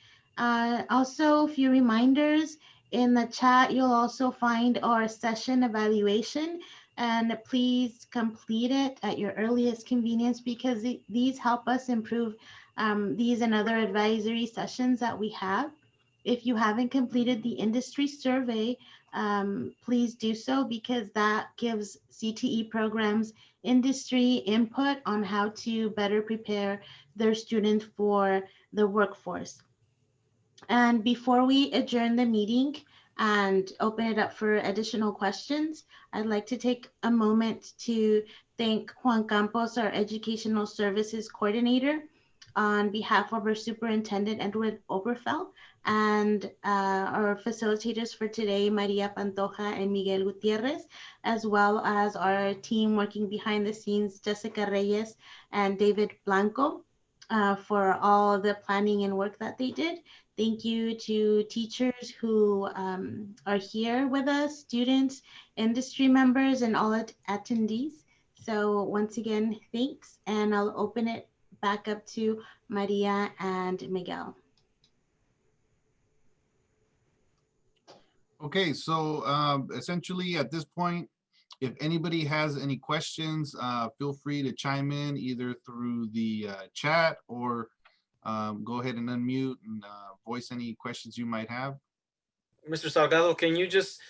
Also, a few reminders in the chat. You'll also find our session evaluation, and please complete it at your earliest convenience because these help us improve these and other advisory sessions that we have. If you haven't completed the industry survey, please do so because that gives CTE programs industry input on how to better prepare their students for the workforce. And before we adjourn the meeting and open it up for additional questions, I'd like to take a moment to thank Juan Campos, our Educational Services Coordinator, on behalf of our Superintendent, Edward Oberfeld, and our facilitators for today, Maria Pantoja and Miguel Gutierrez, as well as our team working behind the scenes, Jessica Reyes and David Blanco, for all the planning and work that they did. Thank you to teachers who are here with us, students, industry members, and all attendees. So once again, thanks, and I'll open it back up to Maria and Miguel. Okay, so essentially at this point, if anybody has any questions, feel free to chime in either through the chat or go ahead and unmute and voice any questions you might have. Mr. Salgado, can you just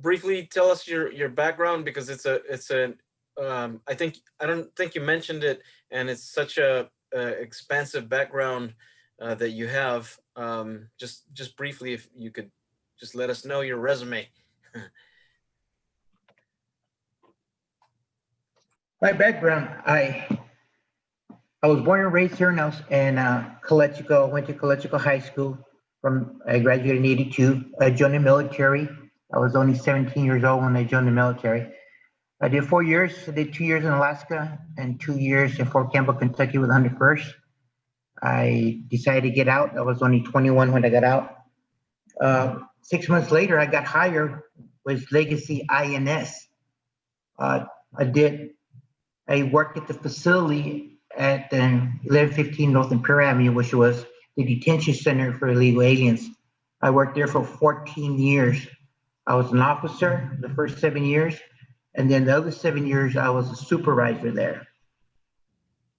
briefly tell us your background, because it's a I don't think you mentioned it, and it's such a expansive background that you have. Just briefly, if you could just let us know your resume. My background, I was born and raised here in Calechico. Went to Calechico High School. I graduated in '82. I joined the military. I was only 17 years old when I joined the military. I did 4 years. I did 2 years in Alaska and 2 years in Fort Campbell, Kentucky with 101st. I decided to get out. I was only 21 when I got out. 6 months later, I got hired with Legacy INS. I worked at the facility at 1115 North Imperial Avenue, which was the detention center for illegal aliens. I worked there for 14 years. I was an officer the first 7 years, and then the other 7 years I was a supervisor there.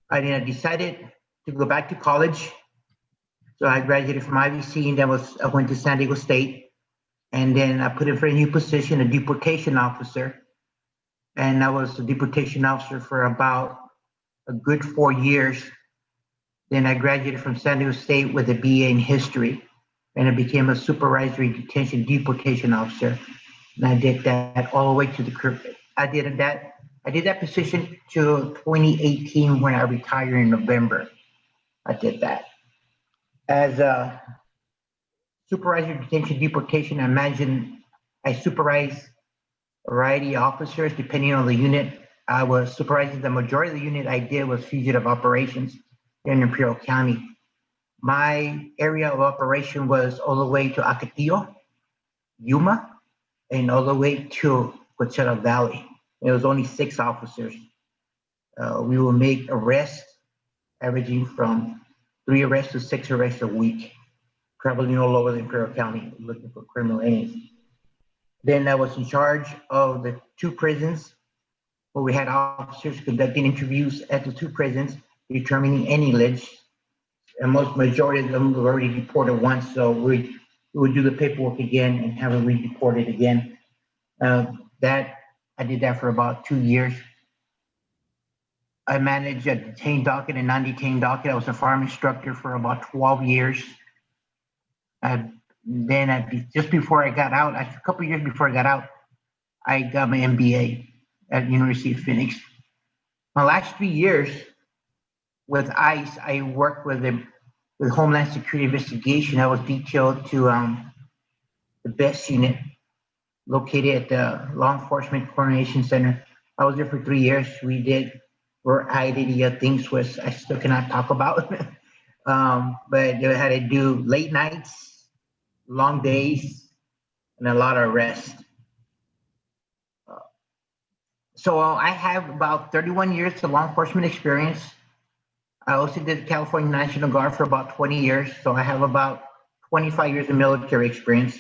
I then decided to go back to college. So I graduated from IVC, and then I went to San Diego State, and then I put in for a new position, a deportation officer. And I was a deportation officer for about a good 4 years. Then I graduated from San Diego State with a BA in history, and I became a supervisory detention deportation officer. And I did that all the way to the current. I did that position till 2018 when I retired in November. I did that. As a supervisor detention deportation, I imagine I supervised a variety of officers depending on the unit. I was supervising the majority of the unit I did was fugitive operations in Imperial County. My area of operation was all the way to Acatillo, Yuma, and all the way to Coachella Valley. It was only 6 officers. We will make arrests averaging from 3 arrests to 6 arrests a week, traveling all over the Imperial County looking for criminal aliens. Then I was in charge of the 2 prisons where we had officers conducting interviews at the 2 prisons, determining any lids. And most majority of them were already deported once, so we would do the paperwork again and have them re-deported again. I did that for about 2 years. I managed a detained docket and non-detained docket. I was a farm instructor for about 12 years. Just before I got out, a couple of years before I got out, I got my MBA at University of Phoenix. My last 3 years with ICE, I worked with Homeland Security Investigation. I was detailed to the BEST unit located at the Law Enforcement Coordination Center. I was there for 3 years. We did variety of things which I still cannot talk about, but they had to do late nights, long days, and a lot of rest. So I have about 31 years of law enforcement experience. I also did the California National Guard for about 20 years, so I have about 25 years of military experience.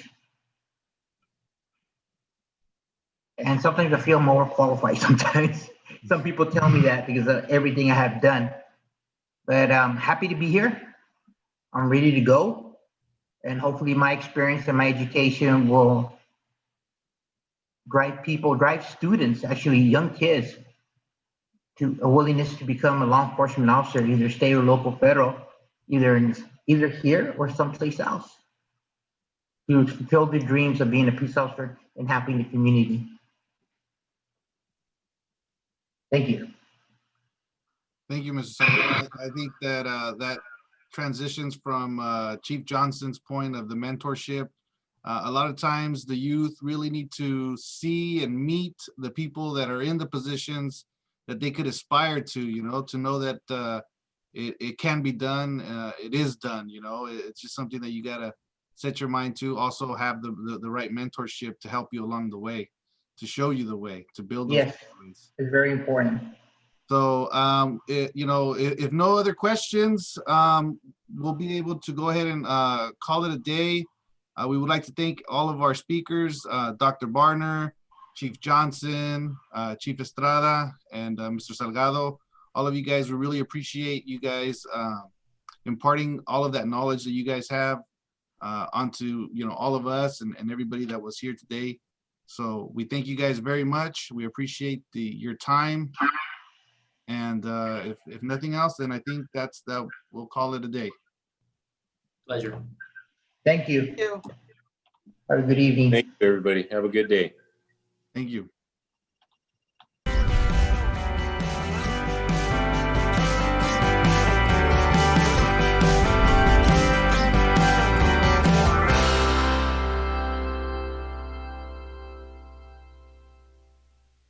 And sometimes I feel more qualified sometimes. Some people tell me that because of everything I have done. But I'm happy to be here. I'm ready to go. And hopefully my experience and my education will drive students, actually young kids, to a willingness to become a law enforcement officer, either state or local federal, either here or someplace else, to fulfill the dreams of being a peace officer and helping the community. Thank you. Thank you, Mr. Salgado. I think that that transitions from Chief Johnson's point of the mentorship. A lot of times the youth really need to see and meet the people that are in the positions that they could aspire to, to know that it can be done. It is done, it's just something that you got to set your mind to. Also have the right mentorship to help you along the way, to show you the way, to build those memories. It's very important. So, if no other questions, we'll be able to go ahead and call it a day. We would like to thank all of our speakers, Dr. Barner, Chief Johnson, Chief Estrada, and Mr. Salgado. All of you guys, we really appreciate you guys imparting all of that knowledge that you guys have onto all of us and everybody that was here today. So we thank you guys very much. We appreciate your time. And if nothing else, then I think that we'll call it a day. Pleasure. Thank you. Thank you. Have a good evening. Thank you, everybody. Have a good day. Thank you.